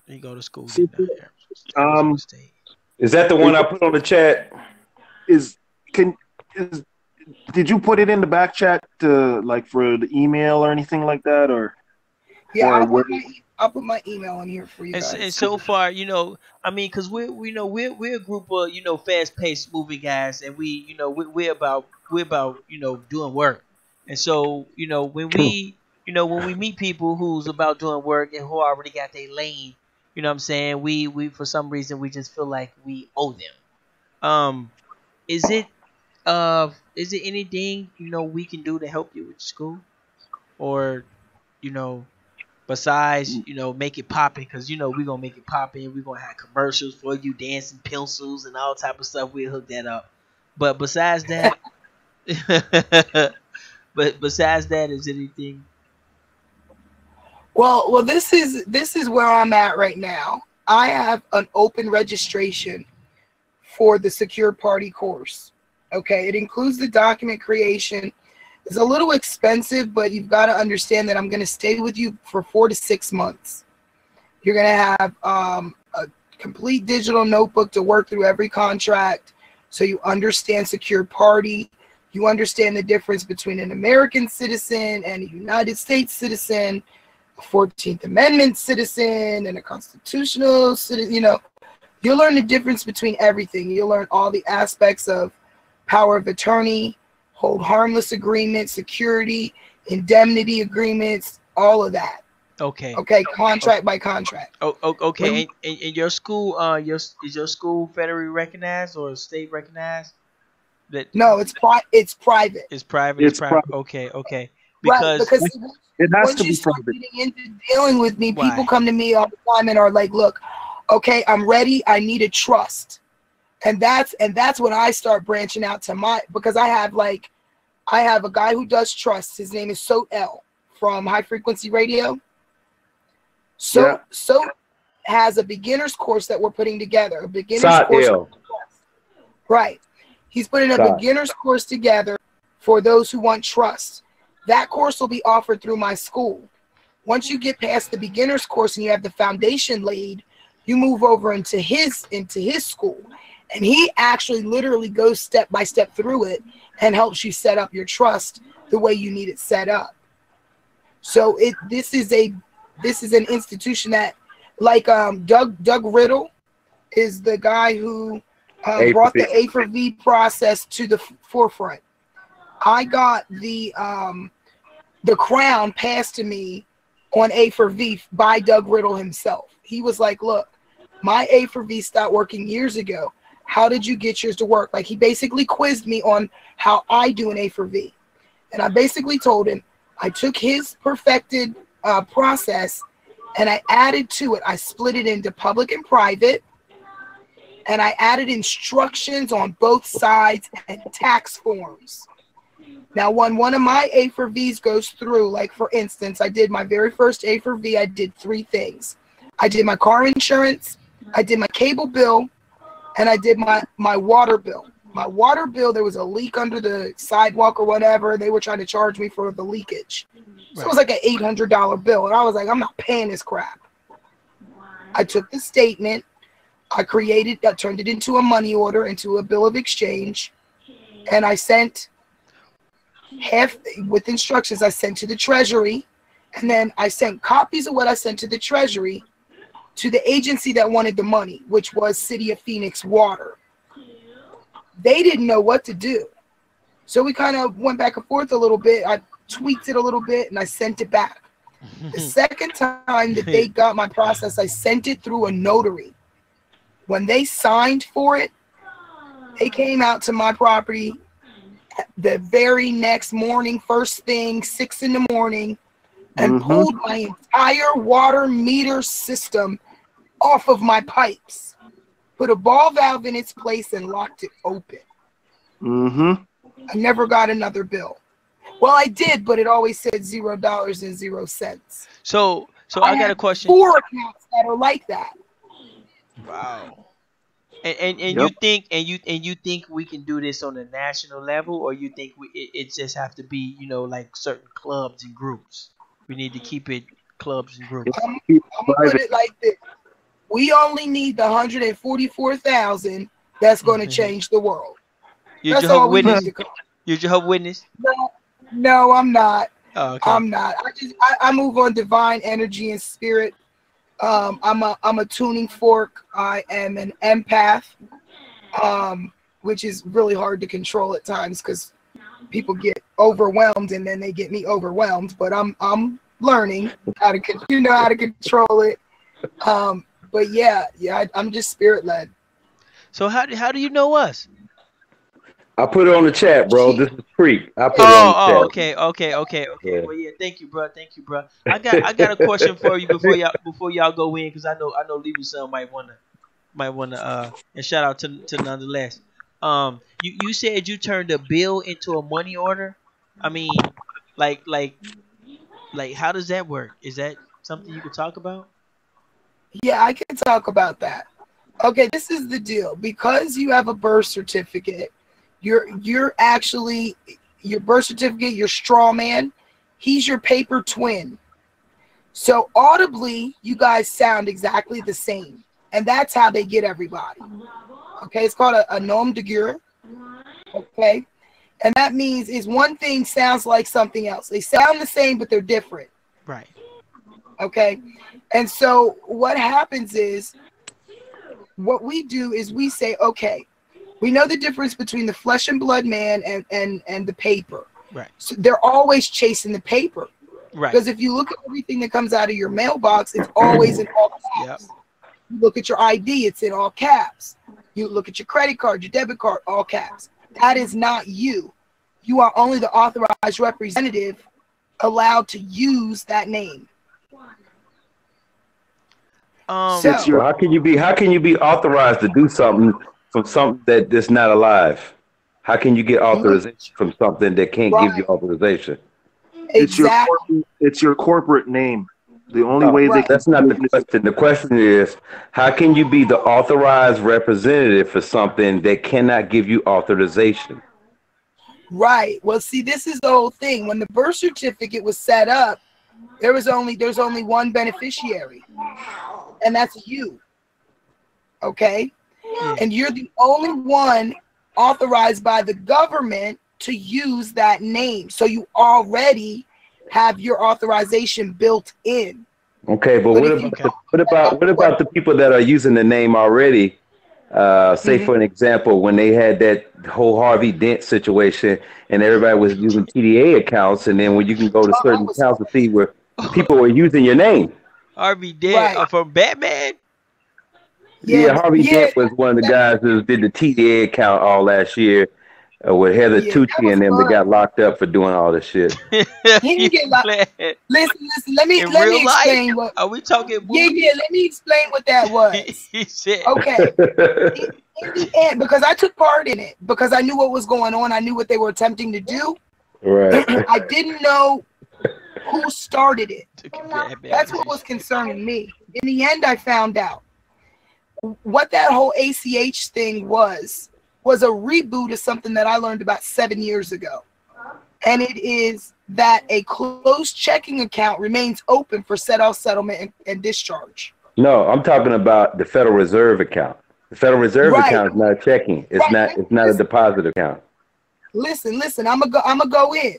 You go to school See, down there. Arizona State. Is that the one I put on the chat? Did you put it in the back chat to, like, for the email or anything like that, or? Yeah, or I'll put my email in here for you guys. And so far, you know, I mean, because we're a group of, you know, fast-paced movie guys, and we're about doing work. And so, you know, when we meet people who's about doing work and who already got their lane, you know what I'm saying, we for some reason we just feel like we owe them. Is it anything, you know, we can do to help you with school, or, you know, Besides, make it popping, because we're gonna make it popping. We're gonna have commercials for you, dancing pencils and all type of stuff. We'll hook that up. But besides that, is anything? Well, this is where I'm at right now. I have an open registration for the Secure Party course. Okay, it includes the document creation. It's a little expensive, but you've got to understand that I'm going to stay with you for 4 to 6 months. You're going to have a complete digital notebook to work through every contract, so you understand Secure Party. You understand the difference between an American citizen and a United States citizen, a 14th Amendment citizen, and a constitutional citizen. You'll learn the difference between everything. You'll learn all the aspects of power of attorney, hold harmless agreements, security, indemnity agreements, all of that. Okay. Okay, contract by contract. Okay. And your school, is your school federally recognized or state recognized? No, it's private. It's private. It's private. private. Okay. Because it has once to you be start private. getting into dealing with me, Why? people come to me all the time and are like, "Look, okay, I'm ready. I need a trust." And that's when I start branching out to because I have a guy who does trusts. His name is Soat L from High Frequency Radio. So has a beginner's course that we're putting together. A beginner's course. Right. He's putting a beginner's course together for those who want trust. That course will be offered through my school. Once you get past the beginner's course and you have the foundation laid, you move over into his school. And he actually literally goes step by step through it and helps you set up your trust the way you need it set up. So this is an institution that, like Doug Riddle is the guy who brought the A for V process to the forefront. I got the crown passed to me on A for V by Doug Riddle himself. He was like, "Look, my A for V stopped working years ago. How did you get yours to work?" Like, he basically quizzed me on how I do an A for V. And I basically told him I took his perfected process and I added to it. I split it into public and private. And I added instructions on both sides and tax forms. Now, when one of my A for Vs goes through, like, for instance, I did my very first A for V, I did 3 things. I did my car insurance, I did my cable bill, and I did my water bill. My water bill, there was a leak under the sidewalk or whatever. They were trying to charge me for the leakage. So it was like an $800 bill. And I was like, I'm not paying this crap. I took the statement. I turned it into a money order, into a bill of exchange. And I sent half, with instructions, I sent to the Treasury. And then I sent copies of what I sent to the Treasury to the agency that wanted the money, which was City of Phoenix Water. They didn't know what to do. So we kind of went back and forth a little bit. I tweaked it a little bit and I sent it back. The second time that they got my process, I sent it through a notary. When they signed for it, they came out to my property the very next morning, first thing, 6 in the morning, and pulled my entire water meter system off of my pipes, put a ball valve in its place, and locked it open. I never got another bill. Well, I did, but it always said $0.00. So I got a question. 4 accounts that are like that. Wow. And you think we can do this on a national level, or you think it just have to be, like certain clubs and groups? We need to keep it clubs and groups. I'm gonna put it like this: we only need the 144,000 that's going to change the world. You're Jehovah's Witness. You're Jehovah's Witness. No, I'm not. Oh, okay. I'm not. I move on divine energy and spirit. I'm a tuning fork. I am an empath, which is really hard to control at times because people get overwhelmed and then they get me overwhelmed. But I'm learning how to control it. But yeah, I'm just spirit led. So how do you know us? I put it on the chat, bro. This is Freak. I put it on the chat. Okay. Yeah. Well, yeah, thank you, bro. I got a question for you before y'all go in, because I know Leaving Son might wanna and shout out to nonetheless. You said you turned a bill into a money order. I mean, like how does that work? Is that something you could talk about? Yeah, I can talk about that. Okay, this is the deal. Because you have a birth certificate, you're actually your birth certificate, your straw man, he's your paper twin. So audibly, you guys sound exactly the same. And that's how they get everybody. Okay, it's called a nom de guerre. Okay. And that means is one thing sounds like something else. They sound the same, but they're different. Right. Okay. And so what happens is, what we do is we say, okay, we know the difference between the flesh and blood man and the paper. Right. So they're always chasing the paper. Right. Because if you look at everything that comes out of your mailbox, it's always in all caps. Yep. You look at your ID, it's in all caps. You look at your credit card, your debit card, all caps. That is not you. You are only the authorized representative allowed to use that name. So how can you be authorized to do something from something that's not alive? How can you get authorization from something that can't give you authorization? Exactly. It's your corporate name. The only way that's not the question. The question is, how can you be the authorized representative for something that cannot give you authorization? Right. Well, see, this is the whole thing. When the birth certificate was set up, there's only one beneficiary, and that's you. Okay? And you're the only one authorized by the government to use that name. So you already have your authorization built in. Okay, but what about the people that are using the name already? Say for an example, when they had that whole Harvey Dent situation and everybody was using TDA accounts, and then when you can go to certain accounts to see where people were using your name. Harvey Dent from Batman? Yeah, Harvey Dent was one of the guys who did the TDA account all last year with Heather Tucci and them that got locked up for doing all this shit. He didn't get locked. Listen. Let me explain what. Are we talking? Yeah. Let me explain what that was. He said. Okay. In the end, because I took part in it, because I knew what was going on, I knew what they were attempting to do. Right. I didn't know who started it. That's what was concerning me. In the end, I found out what that whole ACH thing was a reboot of something that I learned about 7 years ago. And it is that a closed checking account remains open for set-off settlement and discharge. No, I'm talking about the Federal Reserve account. The Federal Reserve account is not a checking. It's not a deposit account. Listen, I'm gonna go in.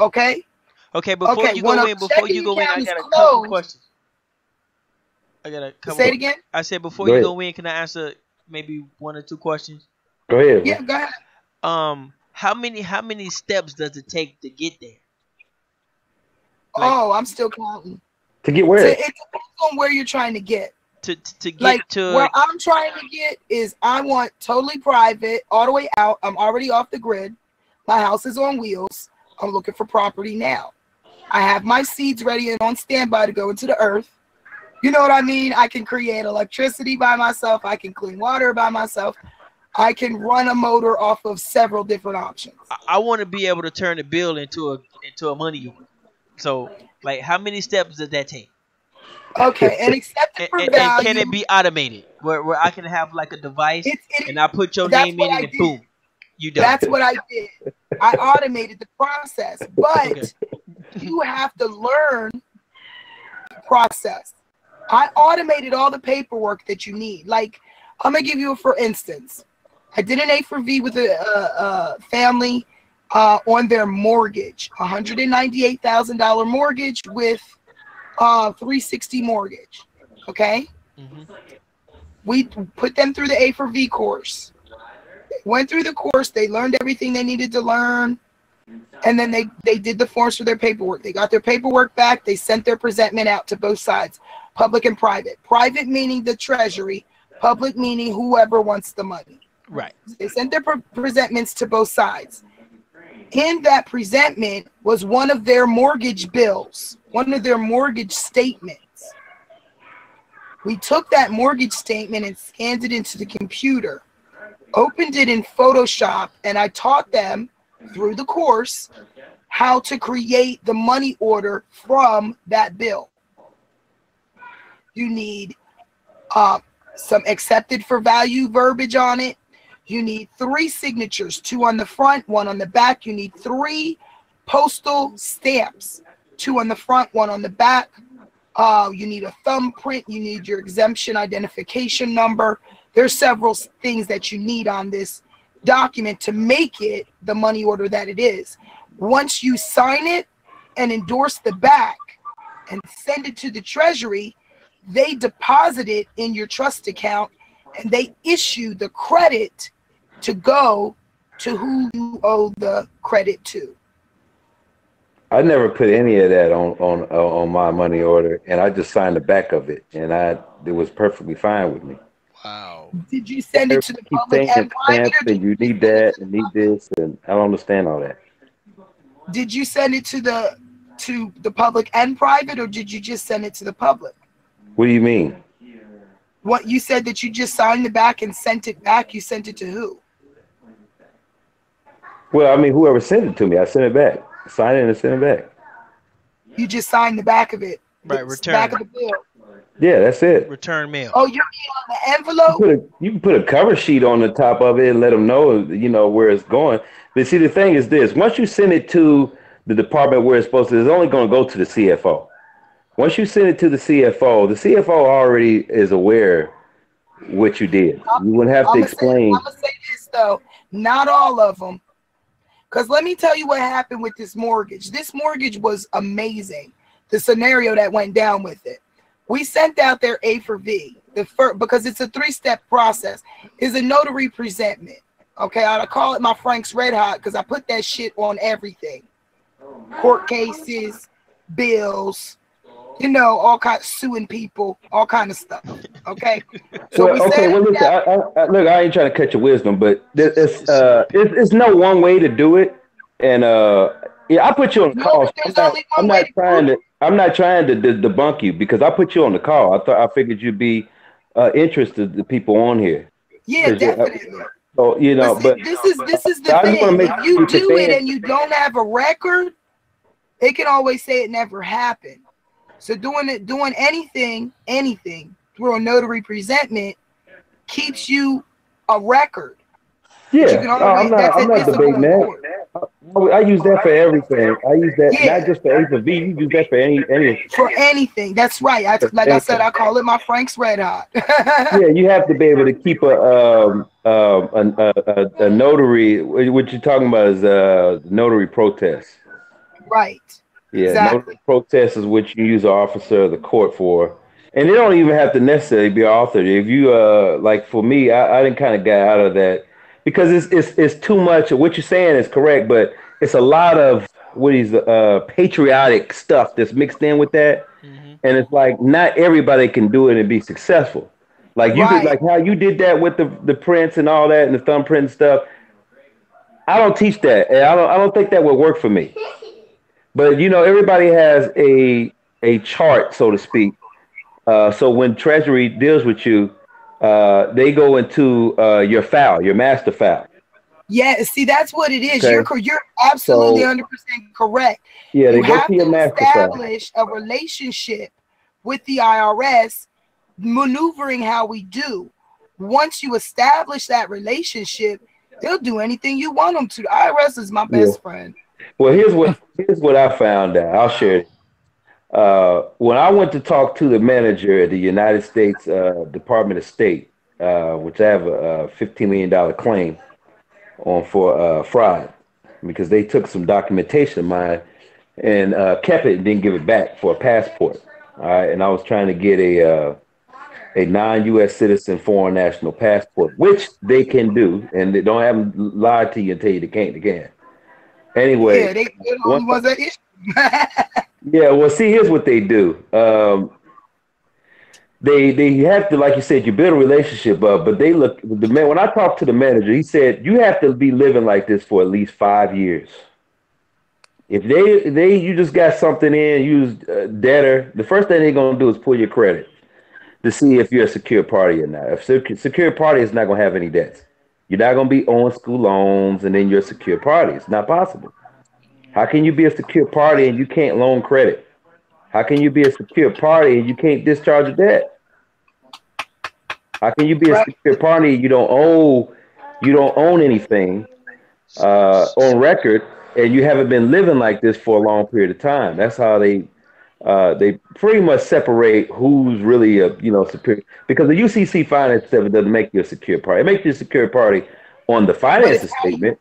Okay. Before you go in, I got a couple questions. Say it again. I said before you go in, can I answer maybe one or two questions? Go ahead. Yeah, go ahead. How many steps does it take to get there? I'm still counting. To get where? It depends on where you're trying to get. To get to where I'm trying to get is I want totally private, all the way out. I'm already off the grid. My house is on wheels. I'm looking for property now. I have my seeds ready and on standby to go into the earth. You know what I mean? I can create electricity by myself. I can clean water by myself. I can run a motor off of several different options. I want to be able to turn the bill into a money unit. So, like, how many steps does that take? Okay, and accept it for value. And can it be automated, where I can have like a device and I put your name in and boom, you done. That's what I did. I automated the process, but you have to learn the process. I automated all the paperwork that you need. Like, I'm gonna give you a for instance. I did an A4V with a family on their mortgage, $198,000 mortgage with 360 mortgage. Okay. We put them through the A4V course. They went through the course. They learned everything they needed to learn. And then they did the forms for their paperwork. They got their paperwork back. They sent their presentment out to both sides, public and private. Private meaning the Treasury, public meaning whoever wants the money. Right. They sent their presentments to both sides. In that presentment was one of their mortgage bills, one of their mortgage statements. We took that mortgage statement and scanned it into the computer, opened it in Photoshop, and I taught them through the course how to create the money order from that bill. You need some accepted for value verbiage on it. You need 3 signatures, 2 on the front, 1 on the back. You need 3 postal stamps, 2 on the front, 1 on the back. You need a thumbprint. You need your exemption identification number. There's several things that you need on this document to make it the money order that it is. Once you sign it and endorse the back and send it to the Treasury, they deposit it in your trust account and they issue the credit to go to who you owe the credit to. I never put any of that on my money order, and I just signed the back of it, and it was perfectly fine with me. Wow. Did you send it to the public and private? Or you need that and need this, and I don't understand all that. Did you send it to the public and private, or did you just send it to the public? What do you mean? What you said that you just signed the back and sent it back. You sent it to who? Well, I mean, whoever sent it to me, I sent it back. Sign it and send it back. You just signed the back of it. Right, the return. Back of the bill. Yeah, that's it. Return mail. Oh, you mean on the envelope? You can put a cover sheet on the top of it and let them know, where it's going. But see, the thing is this: once you send it to the department where it's supposed to, it's only going to go to the CFO. Once you send it to the CFO already is aware what you did. You wouldn't have to explain. I'm gonna say this though, not all of them. Because let me tell you what happened with this mortgage. This mortgage was amazing. The scenario that went down with it. We sent out their A for V. Because it's a 3-step process. Is a notary presentment. Okay, I call it my Frank's Red Hot because I put that shit on everything. Court cases, bills, all kinds, suing people, all kind of stuff. Okay. So listen, I ain't trying to cut your wisdom, but it's no one way to do it. And I put you on the call. I'm not trying to debunk you because I put you on the call. I figured you'd be interested, the people on here. Yeah, definitely. So but this is the thing. If you do it and you don't have a record, they can always say it never happened. So doing anything through a notary presentment keeps you a record. Yeah, I'm not debating that. I use that for everything. I use that not just for A for V. You use that for any for anything. That's right. I said, I call it my Frank's Red Hot. Yeah, you have to be able to keep a notary. What you're talking about is a notary protest. Right. Yeah, exactly. Notary protest is what you use an officer of the court for. And they don't even have to necessarily be an author. If you like for me, I didn't kind of get out of that because it's too much. What you're saying is correct, but it's a lot of patriotic stuff that's mixed in with that. Mm-hmm. And it's like not everybody can do it and be successful. Like you did, like how you did that with the prints and all that and the thumbprint and stuff. I don't teach that, and I don't think that would work for me. But everybody has a chart, so to speak. So when Treasury deals with you, they go into your file, your master file. Yeah, see, that's what it is. Okay. You're absolutely 100% correct. Yeah, you have to establish a relationship with the IRS, maneuvering how we do. Once you establish that relationship, they'll do anything you want them to. The IRS is my best friend. Well, here's what I found out. I'll share it. When I went to talk to the manager at the United States Department of State, which I have a $15 million claim on for fraud, because they took some documentation of mine and kept it and didn't give it back for a passport. All right, and I was trying to get a non-U.S. citizen foreign national passport, which they can do, and they don't have them lie to you and tell you they can't. They can. Anyway, yeah, they're the only ones that issue. Yeah, well, see, here's what they do. they have to, like you said, you build a relationship up. But they look the man. When I talked to the manager, he said you have to be living like this for at least 5 years. If they you just got something in, use debtor. The first thing they're gonna do is pull your credit to see if you're a secure party or not. If secure party is not gonna have any debts, you're not gonna be owing school loans, and then you're a secure party. It's not possible. How can you be a secure party and you can't loan credit? How can you be a secure party and you can't discharge a debt? How can you be a secure party and you don't own anything on record, and you haven't been living like this for a long period of time? That's how they pretty much separate who's really a secure, because the UCC finance statement doesn't make you a secure party. It makes you a secure party on the finances statement.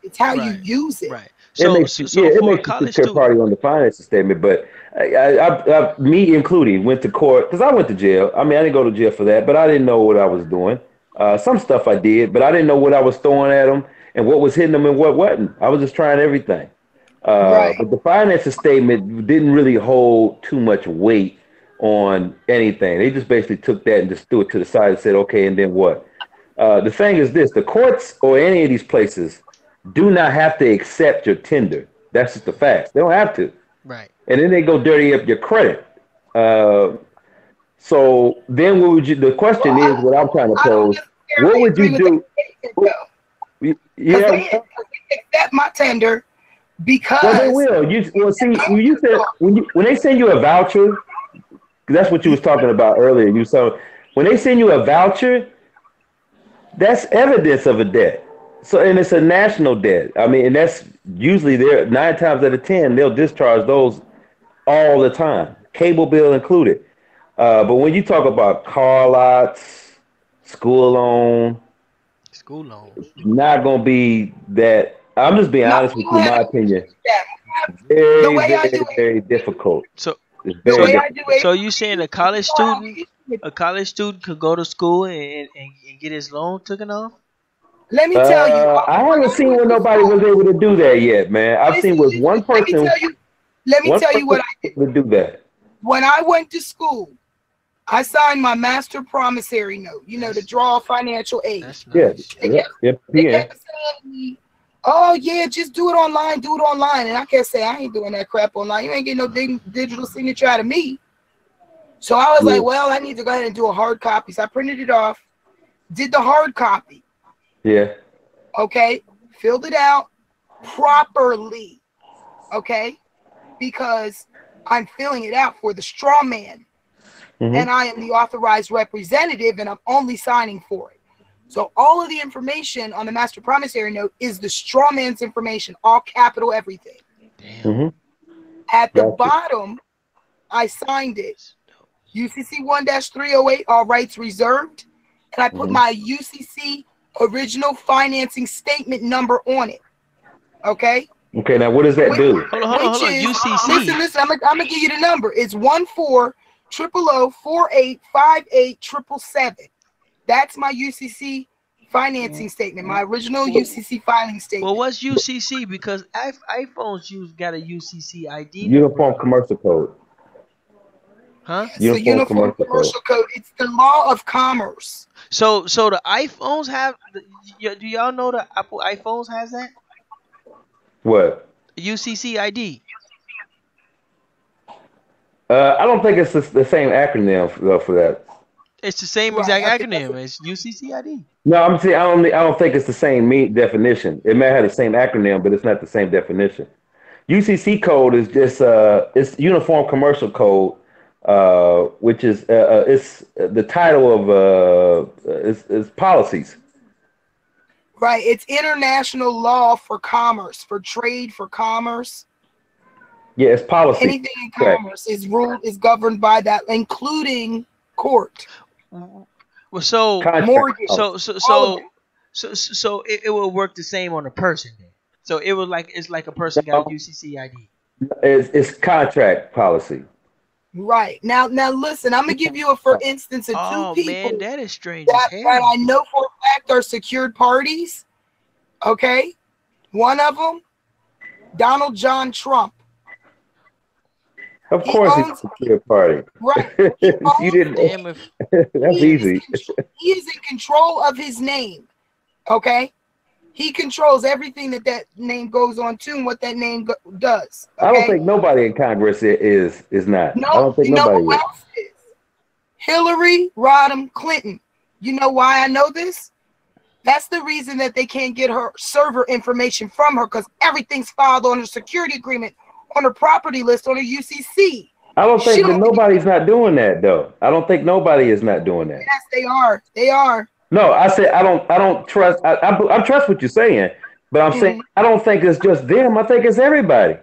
It's how you use it. Right. It So, makes so, you, so yeah, it for a makes you a college secure student, party on the finances statement. But me included, went to court because I went to jail. I mean, I didn't go to jail for that, but I didn't know what I was doing. Some stuff I did, but I didn't know what I was throwing at them and what was hitting them and what wasn't. I was just trying everything. But the finances statement didn't really hold too much weight on anything. They just basically took that and just threw it to the side and said, okay, and then what? The thing is this: the courts or any of these places do not have to accept your tender. That's just the facts. They don't have to. right? And then they go dirty up your credit. So then what would you, the question is what I'm trying to pose, what would you do? They accept my tender because Well, they will. You said when they send you a voucher, 'cause that's what you was talking about earlier. When they send you a voucher, that's evidence of a debt. So, and it's a national debt. I mean, and that's usually there 9 times out of 10 they'll discharge those all the time, cable bill included. But when you talk about car lots, school loans, not gonna be that. I'm just being honest with you. My opinion, very difficult. So, It's very difficult. so you saying a college student could go to school and get his loan taken off? Let me tell you, I haven't seen where nobody was able to do that yet, man. I've seen with one person. Let me tell you what I did. To do that. When I went to school, I signed my master promissory note, to draw financial aid. That's nice. They kept saying to me, oh, yeah, just do it online. And I kept saying, I ain't doing that crap online. You ain't getting no digital signature out of me. So I was like, well, I need to go ahead and do a hard copy. So I printed it off, did the hard copy. Yeah. Okay. Filled it out properly. Okay. Because I'm filling it out for the straw man. Mm-hmm. And I am the authorized representative, and I'm only signing for it. So all of the information on the master promissory note is the straw man's information, all capital everything. Mm-hmm. At the bottom, I signed it. UCC 1-308, all rights reserved. And I put my UCC original financing statement number on it. Okay? Okay, now what does that do? Hold on. UCC. Listen, I'm gonna give you the number. It's 1-400-485-8777. That's my UCC financing statement, my original UCC filing statement. Well, what's UCC? Because iPhones got a UCC ID. Uniform Commercial Code. Huh? It's the Uniform Commercial Code. It's the law of commerce. So the iPhones have. Do y'all know the Apple iPhones has that? What? UCC ID. I don't think it's the same acronym for that. It's the same exact acronym. It's UCC ID. No, I'm saying I don't think it's the same definition. It may have the same acronym, but it's not the same definition. UCC code is just it's Uniform Commercial Code, which is it's the title of is policies. Right, it's international law for commerce, for trade, for commerce. Yeah, it's policy. Anything in commerce is governed by that, including court. Well, so mortgage. So it will work the same on a person then. So it's like a person got a UCC ID. It's contract policy. Right. Now listen, I'm gonna give you for instance of two people. Man, that is strange. That I know for a fact are secured parties. Okay. One of them, Donald John Trump. Of He course, he's owns a secure party. right. He You owns didn't. Damn if That's easy. He is in control of his name. Okay, he controls everything that name goes on to and what that name does. Okay? I don't think nobody in Congress is not. I No, don't think you know nobody who is. else is? Hillary Rodham Clinton. You know why I know this? That's the reason that they can't get her server information from her, because everything's filed on her security agreement, on her property list, on her UCC. I don't She think that don't- nobody's not doing that though. I don't think nobody is not doing that. Yes, they are. They are. No, I said I don't trust. I trust what you're saying, but I'm saying I don't think it's just them. I think it's everybody.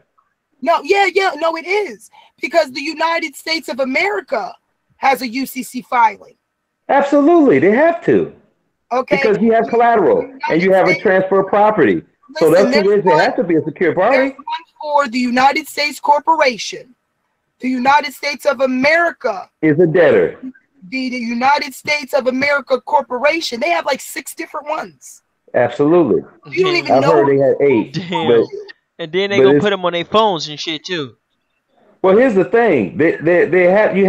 No, no, it is, because the United States of America has a UCC filing. Absolutely, they have to. Okay, Because you have collateral and you have a transfer of property. So Listen, that's the reason there's it has to be a secure There's party. one for the United States Corporation, the United States of America, Is a debtor. the United States of America Corporation. They have like 6 different ones. Absolutely. You don't even I've know. heard they had 8. Damn. But, And then they but gonna it's- put them on their phones and shit too. well, here's the thing. You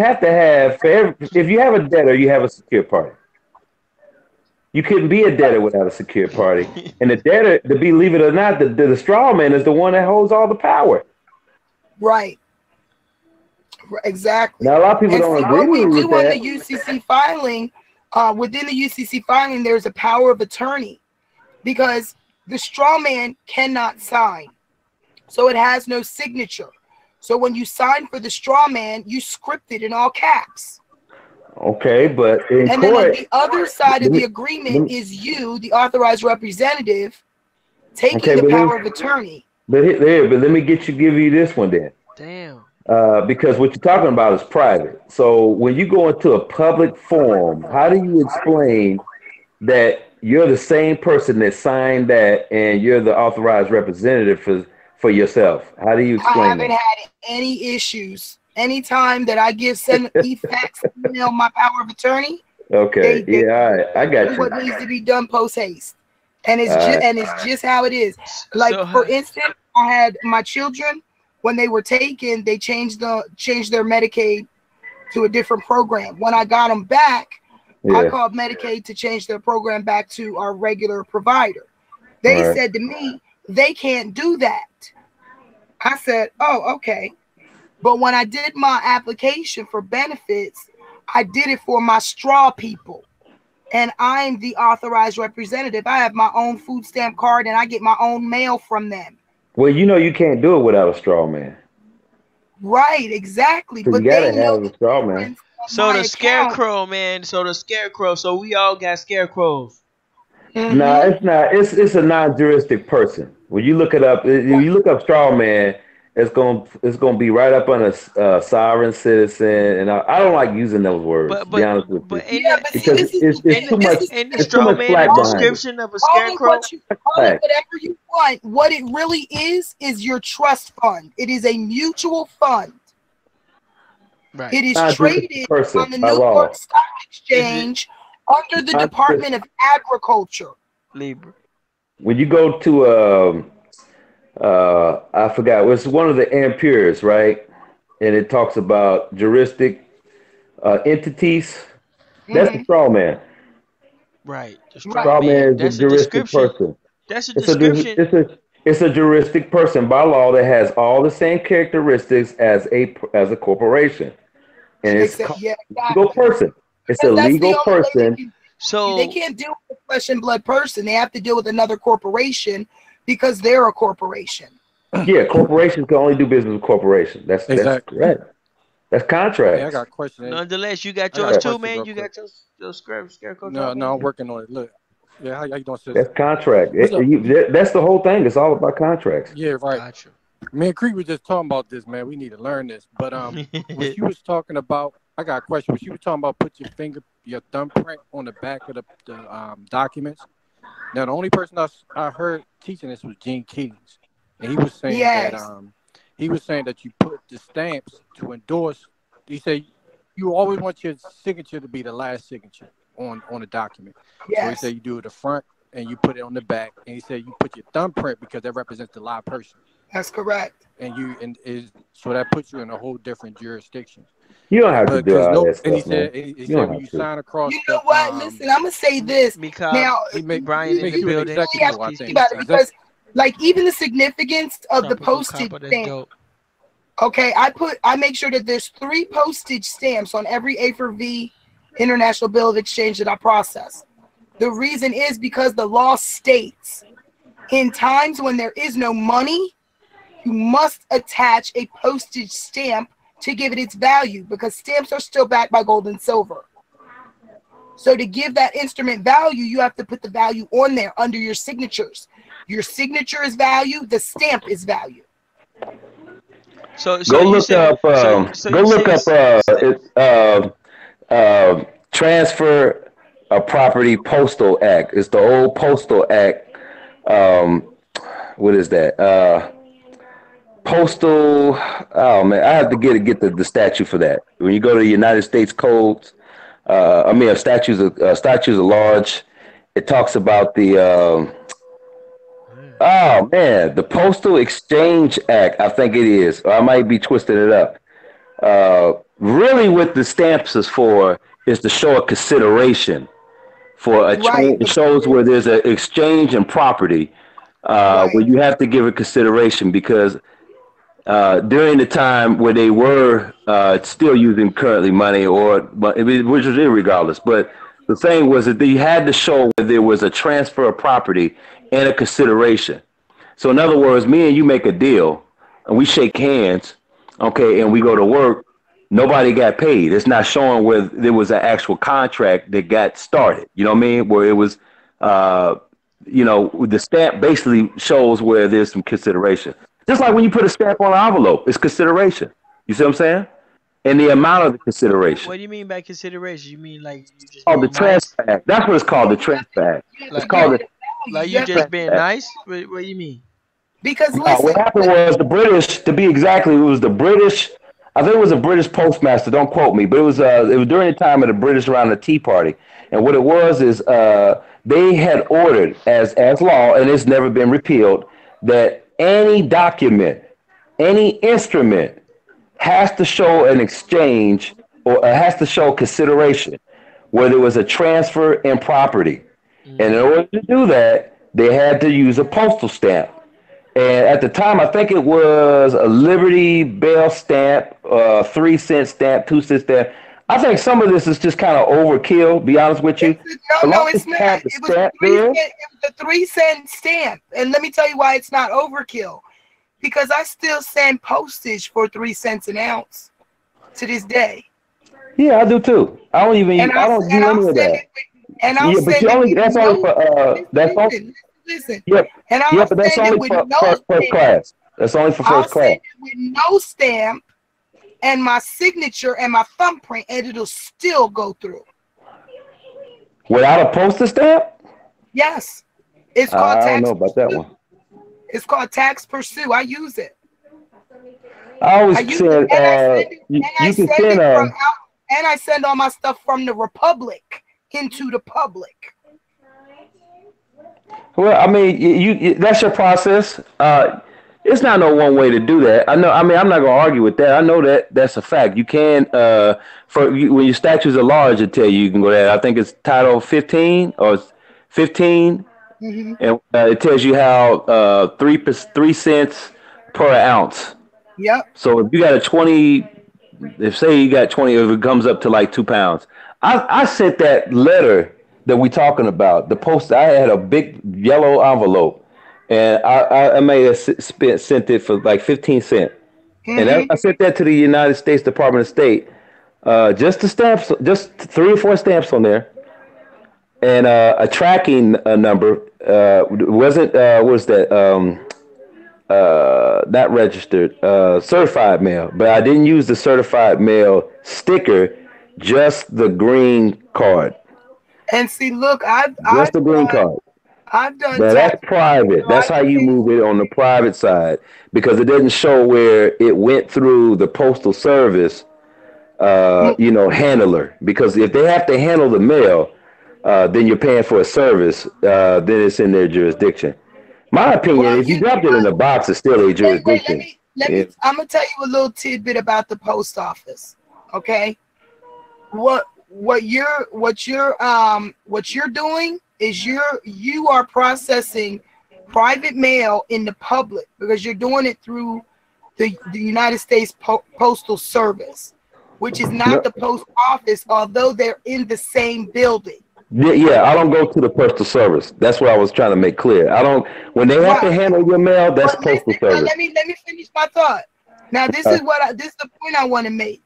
have to have, if you have a debtor, you have a secure party. You couldn't be a debtor without a secure party. And the debtor, believe it or not, the straw man is the one that holds all the power. Right. Exactly. Now, a lot of people And don't see, what we agree do with on that. the UCC filing, within the UCC filing, there's a power of attorney, because the straw man cannot sign. So it has no signature. So when you sign for the straw man, you script it in all caps. Okay, but in And then on court, the other side of let the me- agreement is you, the authorized representative, taking Okay, the but power then- of attorney. but let me give you this one then. Damn. Because what you're talking about is private. So when you go into a public forum, how do you explain that you're the same person that signed that and you're the authorized representative for yourself? How do you I explain haven't that? had any issues. Anytime that I send e-fax email my power of attorney, Okay, they- yeah, all right, I got do you. what needs to be done post haste, and it's Alright. it's just how it is. Like So- for instance, I had my children when they were taken, they changed their Medicaid to a different program. When I got them back, I Yeah, called Medicaid to change their program back to our regular provider. They Right. said to me, they can't do that. I said, oh, okay. But when I did my application for benefits, I did it for my straw people. And I'm the authorized representative. I have my own food stamp card and I get my own mail from them. well, you can't do it without a straw man. Right, exactly. So But you gotta they know have a straw man. difference on So my the account. scarecrow, man. So the scarecrow. So we all got scarecrows. Mhm. No, it's not. It's a non-juristic person. When you look it up, if you look up straw man, it's gonna be right up on a sovereign citizen, and I don't like using those words. To be honest with you, Ain't Yeah, that- but see, because this is it's the too thing. much. This is ain't the It's too straw much man slack a behind it. description of a Call it scarecrow? call it whatever you want. What it really is your trust fund. It is a mutual fund. Right. It is Non-juristic traded person on the by New law. York Stock Exchange under the Non-juristic. Department of Agriculture. Libra. When you go to I forgot, it's one of the ampères, right? And it talks about juristic entities. That's the straw man. Right. The Right. Straw man is That's a a juristic description. person. That's a It's a, description. it's a juristic person by law that has all the same characteristics as a corporation, and it's Except, a yeah, legal person. It's a That's the legal only way person. they can't deal with a flesh and blood person. They have to deal with another corporation because they're a corporation. Yeah, corporations can only do business with corporations. That's Exactly. correct. That's contracts. Hey, I got a question. Nonetheless, you got I got a yours too, question man. real You quick. got your scarecrow. No, talk, no, man? I'm working on it. Look, yeah, how you doing, sis? That's contract. What's up? That's the whole thing. It's all about contracts. Yeah, right. Gotcha. Me and Creek was just talking about this, man. We need to learn this. But when she was talking about, I got a question. When she was talking about put your thumbprint on the back of the documents. Now, the only person I heard teaching this was Gene Keys, and he was saying Yes. that you put the stamps to endorse. He said you always want your signature to be the last signature on a document. So he Yes. said you do it the front and you put it on the back, and he said you put your thumbprint because that represents the live person. That's correct. And So that puts you in a whole different jurisdiction. You don't have to But do because all no, that and he stuff, man. said, he You said don't when you have to. sign across You the know what? Listen, I'm gonna say this Because now. he make Brian he in makes the you an building. You really have executable. I to think think about it because, like, even the significance of the Tropical postage copper, that's stamp. dope. Okay, I make sure that there's 3 postage stamps on every A4V international bill of exchange that I process. The reason is because the law states in times when there is no money, you must attach a postage stamp to give it its value, because stamps are still backed by gold and silver. So to give that instrument value, you have to put the value on there under your signatures. Your signature is value, the stamp is value. So Go you look said up. so Go you look up. Transfer a Property Postal Act. It's the old Postal Act. What is that? Postal. Oh man, I have to get the statute for that. When you go to the United States codes, statutes of large. It talks about the. Oh man, the Postal Exchange Act. I think it is. Or I might be twisting it up. Really, what the stamps is for is to show a consideration for a change. It shows where there's an exchange in property, where you have to give a consideration, because during the time where they were still using currently money, which is irregardless. But the thing was that you had to show where there was a transfer of property and a consideration. So in other words, me and you make a deal and we shake hands, okay, and we go to work. Nobody got paid. It's not showing where there was an actual contract that got started. You know what I mean? Where it was, the stamp basically shows where there's some consideration. Just like when you put a stamp on an envelope, it's consideration. You see what I'm saying? And the amount of the consideration. What do you mean by consideration? You mean like you just the being transfer act. That's what it's called, the transfer act. It's called it. Like you just being nice? What do you mean? Because what happened was the British, to be exactly, it was the British. I think it was a British postmaster. Don't quote me, but it was during the time of the British around the Tea Party. And what it was is they had ordered as law, and it's never been repealed, that any document, any instrument has to show an exchange or has to show consideration, where there was a transfer in property. And in order to do that, they had to use a postal stamp. And at the time, I think it was a Liberty Bell stamp, 3-cent stamp, 2-cent stamp. I think some of this is just kind of overkill, be honest with you. No, it's not. It was a 3-cent stamp. And let me tell you why it's not overkill. Because I still send postage for 3 cents an ounce to this day. Yeah, I do too. I don't do any of that. That's only for Listen. Yep. And I'll but that's only for first class. That's only for first class. With no stamp and my signature and my thumbprint, and it'll still go through. Without a postage stamp? Yes. It's called tax. I don't know about that one. It's called Tax Pursue. I use it. I always said you can send and I send all my stuff from the Republic into the public. Well, I mean, you that's your process. It's not no one way to do that. I know. I mean, I'm not gonna argue with that. I know that that's a fact. You can when your statutes are large, it tell you can go there. I think it's Title 15 or 15, and it tells you how 3 cents per ounce. Yep. So if you got a 20, say you got 20, if it comes up to like 2 pounds. I sent that letter that we talking about. The post, I had a big yellow envelope, and I may have sent it for like 15 cents. And I sent that to the United States Department of State. Just the stamps, just 3 or 4 stamps on there, and a tracking number. Wasn't was that not registered, certified mail, but I didn't use the certified mail sticker, just the green card. And see, look, I've the green card. I've done. But that's private. That's how you move it on the private side, because it doesn't show where it went through the postal service, handler. Because if they have to handle the mail, then you're paying for a service. Then it's in their jurisdiction. My opinion, if you dropped it in the box, it's still a jurisdiction. I'm gonna tell you a little tidbit about the post office. Okay, what you're doing is you are processing private mail in the public because you're doing it through the United States Postal Service, which is not the post office, although they're in the same building. Yeah, I don't go to the Postal Service. That's what I was trying to make clear. I don't. When they have to handle your mail, that's Postal Service. Let me finish my thought. Now, this is the point I want to make.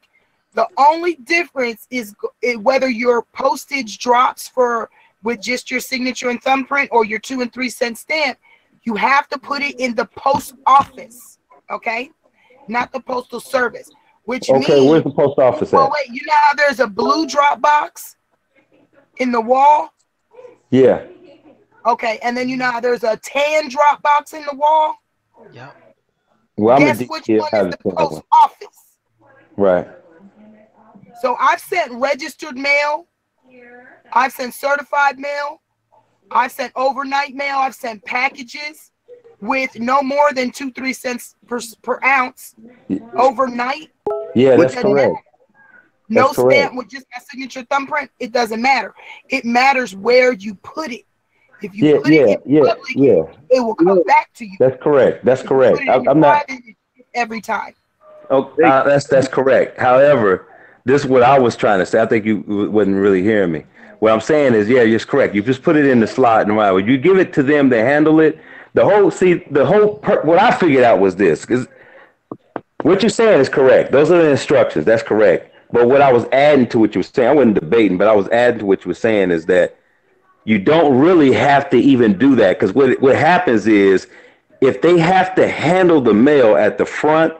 The only difference is whether your postage drops with just your signature and thumbprint or your 2 and 3 cent stamp. You have to put it in the post office, okay, not the Postal Service. Which means, where's the post office at? Wait, you know how there's a blue drop box in the wall? Yeah. Okay, and then you know how there's a tan drop box in the wall? Yeah. Well, guess which one is the post office? Right. So I've sent registered mail. I've sent certified mail. I've sent overnight mail. I've sent packages with no more than 2-3 cents per ounce overnight. Yeah, that's correct. No stamp with just my signature thumbprint. It doesn't matter. It matters where you put it. If you put it in public, it will come back to you. That's correct. That's correct. I'm not every time. Oh, that's correct. However, this is what I was trying to say. I think you wasn't really hearing me. What I'm saying is, yeah, you're correct. You just put it in the slot and whatever. You give it to them to handle it. What I figured out was this, because what you're saying is correct. Those are the instructions. That's correct. But what I was adding to what you were saying, I wasn't debating, but I was adding to what you were saying is that you don't really have to even do that, because what happens is if they have to handle the mail at the front,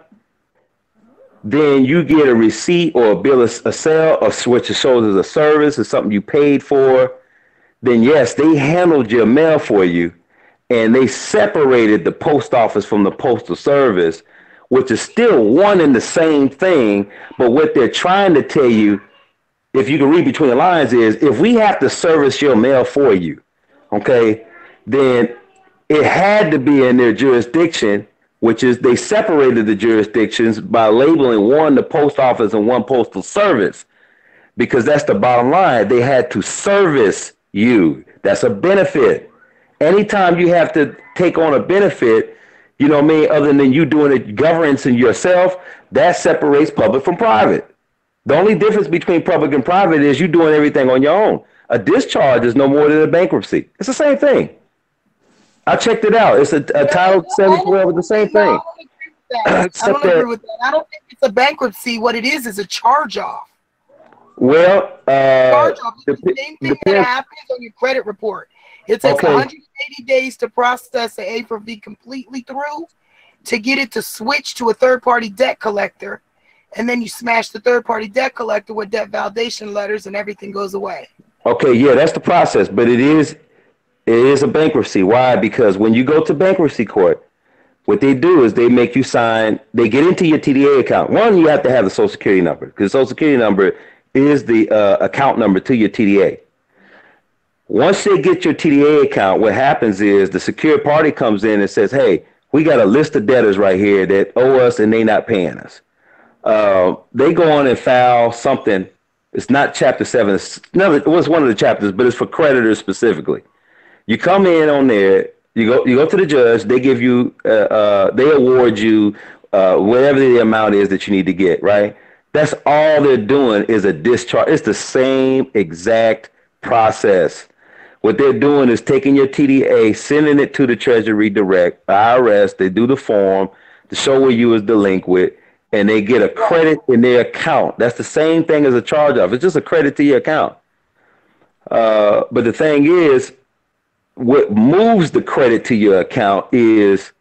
then you get a receipt or a bill of sale, or which shows as a service or something you paid for. Then yes, they handled your mail for you, and they separated the post office from the postal service, which is still one and the same thing. But what they're trying to tell you, if you can read between the lines, is if we have to service your mail for you, okay, then it had to be in their jurisdiction, which is they separated the jurisdictions by labeling one the post office and one postal service, because that's the bottom line. They had to service you. That's a benefit. Anytime you have to take on a benefit, you know what I mean, other than you doing it, governance and yourself, that separates public from private. The only difference between public and private is you doing everything on your own. A discharge is no more than a bankruptcy. It's the same thing. I checked it out. It's a Title 712 with the same thing. I don't agree with that. I don't think it's a bankruptcy. What it is a charge-off. Well, charge-off is the same thing that happens on your credit report. It takes 180 days to process an A for V completely through to get it to switch to a third-party debt collector. And then you smash the third-party debt collector with debt validation letters and everything goes away. Okay, yeah, that's the process. But it is a bankruptcy. Why? Because when you go to bankruptcy court, what they do is they make you sign, they get into your TDA account. One, you have to have the Social Security number, because the Social Security number is the account number to your TDA. Once they get your TDA account, what happens is the secured party comes in and says, hey, we got a list of debtors right here that owe us and they not paying us. They go on and file something. It's not Chapter 7. It was one of the chapters, but it's for creditors specifically. You come in on there, you go to the judge, they give you, they award you whatever the amount is that you need to get, right? That's all they're doing is a discharge. It's the same exact process. What they're doing is taking your TDA, sending it to the Treasury Direct, IRS, they do the form to show where you was delinquent, and they get a credit in their account. That's the same thing as a charge-off. It's just a credit to your account. But the thing is, what moves the credit to your account is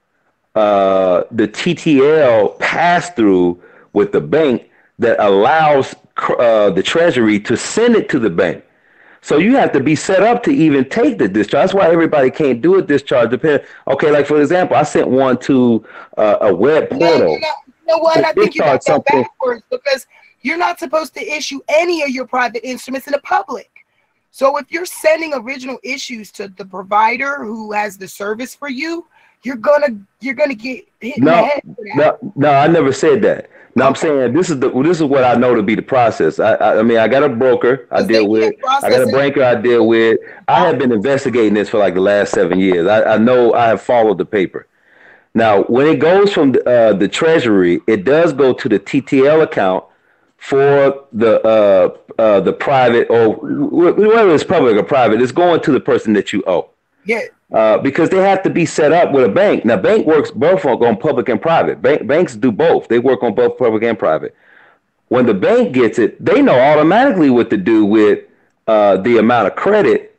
the TTL pass-through with the bank that allows the Treasury to send it to the bank. So you have to be set up to even take the discharge. That's why everybody can't do a discharge. Okay, like for example, I sent one to a web portal. You know what? I think you got that backwards, because you're not supposed to issue any of your private instruments in the public. So if you're sending original issues to the provider who has the service for you, you're gonna get hit in the head for that. No, I never said that. No, I'm saying this is what I know to be the process. I mean, I got a broker I deal with. I got a banker I deal with. I have been investigating this for like the last 7 years. I know I have followed the paper. Now, when it goes from the Treasury, it does go to the TTL account for the private, or whether it's public or private. It's going to the person that you owe. Yeah. Because they have to be set up with a bank. Now, bank works both on public and private. Banks do both. They work on both public and private. When the bank gets it, they know automatically what to do with the amount of credit.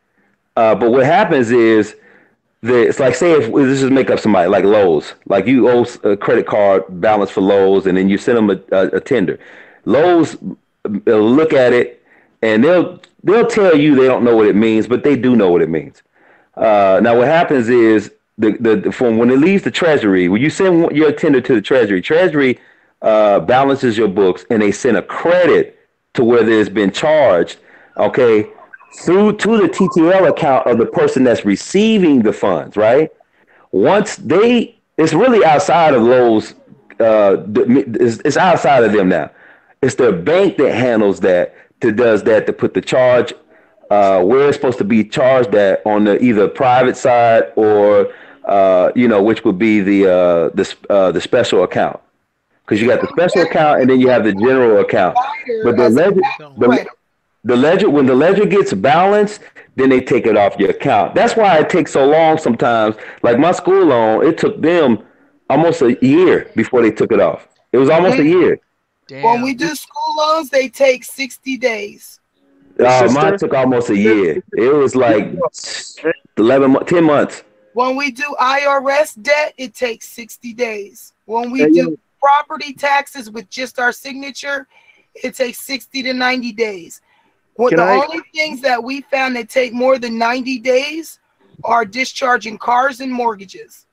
But what happens is, it's like, say, if let's just make up somebody like Lowe's, like you owe a credit card balance for Lowe's, and then you send them a tender. Lowe's will look at it, and they'll tell you they don't know what it means, but they do know what it means. Now, what happens is from when it leaves the Treasury, when you send your tender to the Treasury balances your books, and they send a credit to where there's been charged, okay, to the TTL account of the person that's receiving the funds, right? It's really outside of Lowe's. It's outside of them now. It's their bank that handles that, does that, to put the charge where it's supposed to be charged at on the either private side or which would be the special account, because you got the special account and then you have the general account. But the ledger, when the ledger gets balanced, then they take it off your account. That's why it takes so long sometimes. Like my school loan, it took them almost a year before they took it off. It was almost a year. Damn. When we do school loans, they take 60 days. Mine took almost a year. It was like 10 months. When we do IRS debt, it takes 60 days. When we do property taxes with just our signature, it takes 60 to 90 days. Only things that we found that take more than 90 days are discharging cars and mortgages.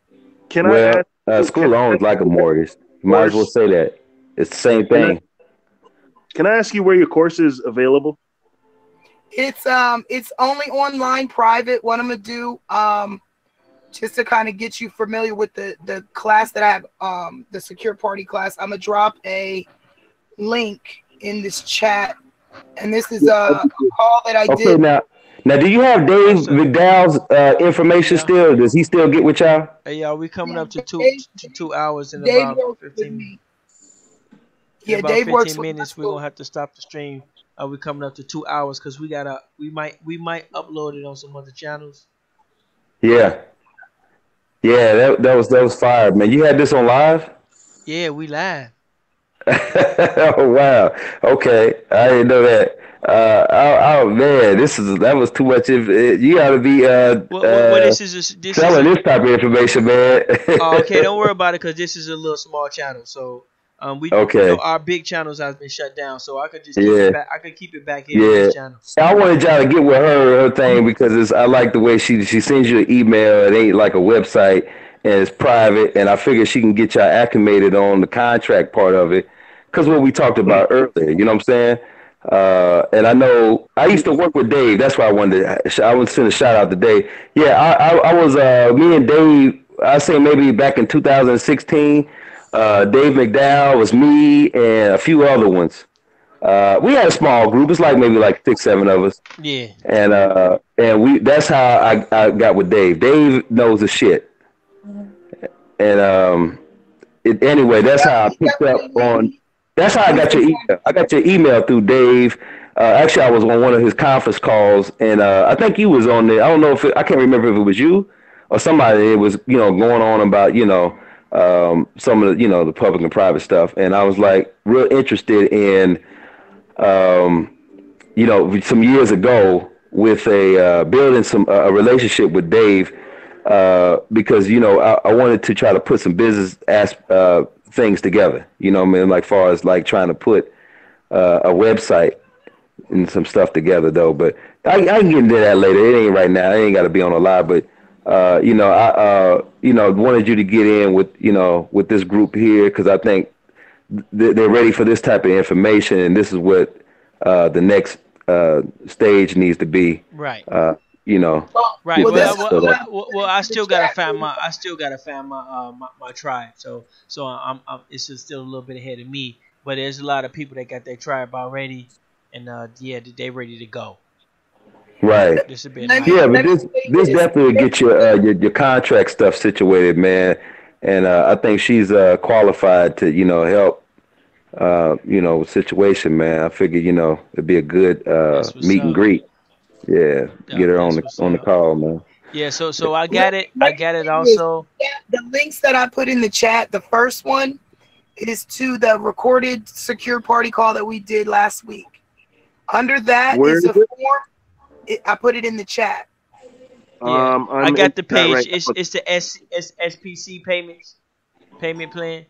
School loan is like a mortgage. You might as well say that. It's the same thing. Can I ask you where your course is available? It's only online, private. What I'm gonna do, just to kind of get you familiar with the class that I have, the secure party class. I'm gonna drop a link in this chat, and this is a call that I did. Now, do you have Dave McDowell's information still? Does he still get with y'all? Hey, y'all, we coming up to 2 hours in about 15 minutes. Yeah, about Dave 15 works minutes. We're gonna have to stop the stream. We coming up to 2 hours because we might upload it on some other channels. Yeah, that was fire, man. You had this on live? Yeah, we live. Oh wow. Okay, I didn't know that. Oh man, that was too much. You gotta be selling this type of information, man. Okay, don't worry about it because this is a little small channel. So our big channels has been shut down, so I could just keep it back. I could keep it back here on this channel. I wanted y'all to get with her thing because I like the way she sends you an email. It ain't like a website, and it's private. And I figure she can get y'all acclimated on the contract part of it, because what we talked about earlier. You know what I'm saying? And I know I used to work with Dave. That's why I want to send a shout out to Dave. Yeah, I was me and Dave. I say maybe back in 2016. Dave McDowell was me and a few other ones. We had a small group. It's like maybe like 6-7 of us. Yeah. And that's how I got with Dave. Dave knows the shit. And anyway, that's how I picked up on. That's how I got your email. I got your email through Dave. Actually, I was on one of his conference calls, and I think you was on there. I don't know I can't remember if it was you or somebody. It was going on about some of the the public and private stuff, and I was like real interested in some years ago with building a relationship with Dave because I wanted to try to put some business things together, like far as like trying to put a website and some stuff together though. But I can get into that later. It ain't right now. I ain't got to be on a live, but I wanted you to get in with this group here because I think they're ready for this type of information, and this is what the next stage needs to be. Right. you know. Right. Well, Well, that's I still gotta chat. find my tribe. So it's just still a little bit ahead of me. But there's a lot of people that got their tribe already, and yeah, they ready to go. Right. This has been Let nice. me Yeah, but let me this say this this. definitely will get your contract stuff situated, man. And I think she's qualified to help situation, man. I figure it'd be a good That's what's meet and up. greet. Yeah, get her That's what's on the up. call, man. Yeah. So I Let, got it. I let me got it say this. also. The links that I put in the chat, the first one is to the recorded secure party call that we did last week. Under that Where is is a it? form. I put it in the chat. Yeah. I I'm in got the that page. right now. It's the SPC payment plan.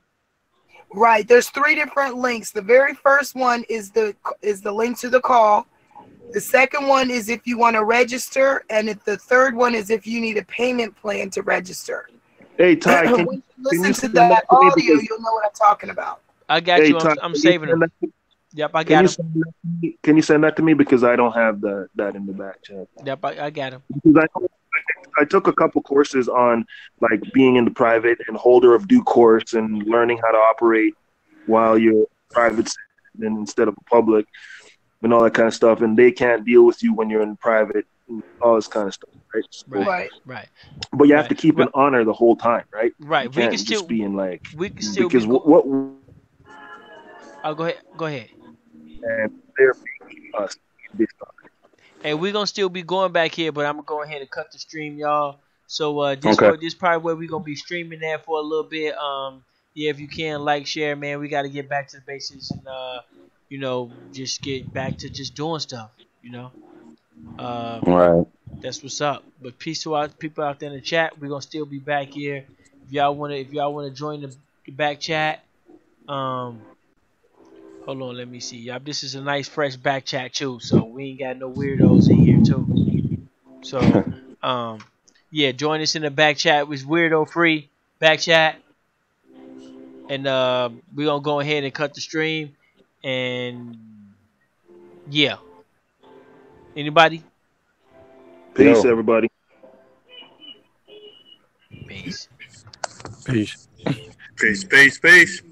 Right. There's 3 different links. The very first one is the link to the call. The second one is if you want to register, and the third one is if you need a payment plan to register. Hey Ty, When you listen to that audio, you'll know what I'm talking about. I got hey you. Ty, I'm can you saving send them. that- Yep, I Can got you them. send that to me? Can you send that to me because I don't have that in the back chat. Yep, I got them. Because I took a couple courses on like being in the private and holder of due course and learning how to operate while you're private and instead of public and all that kind of stuff. And they can't deal with you when you're in private and all this kind of stuff, right? So, Right. Right. but you have Right. to keep an honor the whole time, right? Right. You We can't can just still be in like be because what Oh, go ahead. Go ahead. and they're making us this stuff. Hey, we're gonna still be going back here, but I'm gonna go ahead and cut the stream, y'all. So Okay. this probably where we're gonna be streaming that for a little bit. Yeah, if you can like, share, man. We gotta get back to the basics and just get back to just doing stuff. Right. That's what's up. But peace to our people out there in the chat. We're gonna still be back here. If y'all wanna join the back chat, hold on, let me see. Y'all, this is a nice fresh back chat too, so we ain't got no weirdos in here too. So, yeah, join us in the back chat. It's weirdo free back chat, and we're gonna go ahead and cut the stream. And yeah, anybody? Peace, Yo. everybody. Peace. Peace. Peace, peace, peace.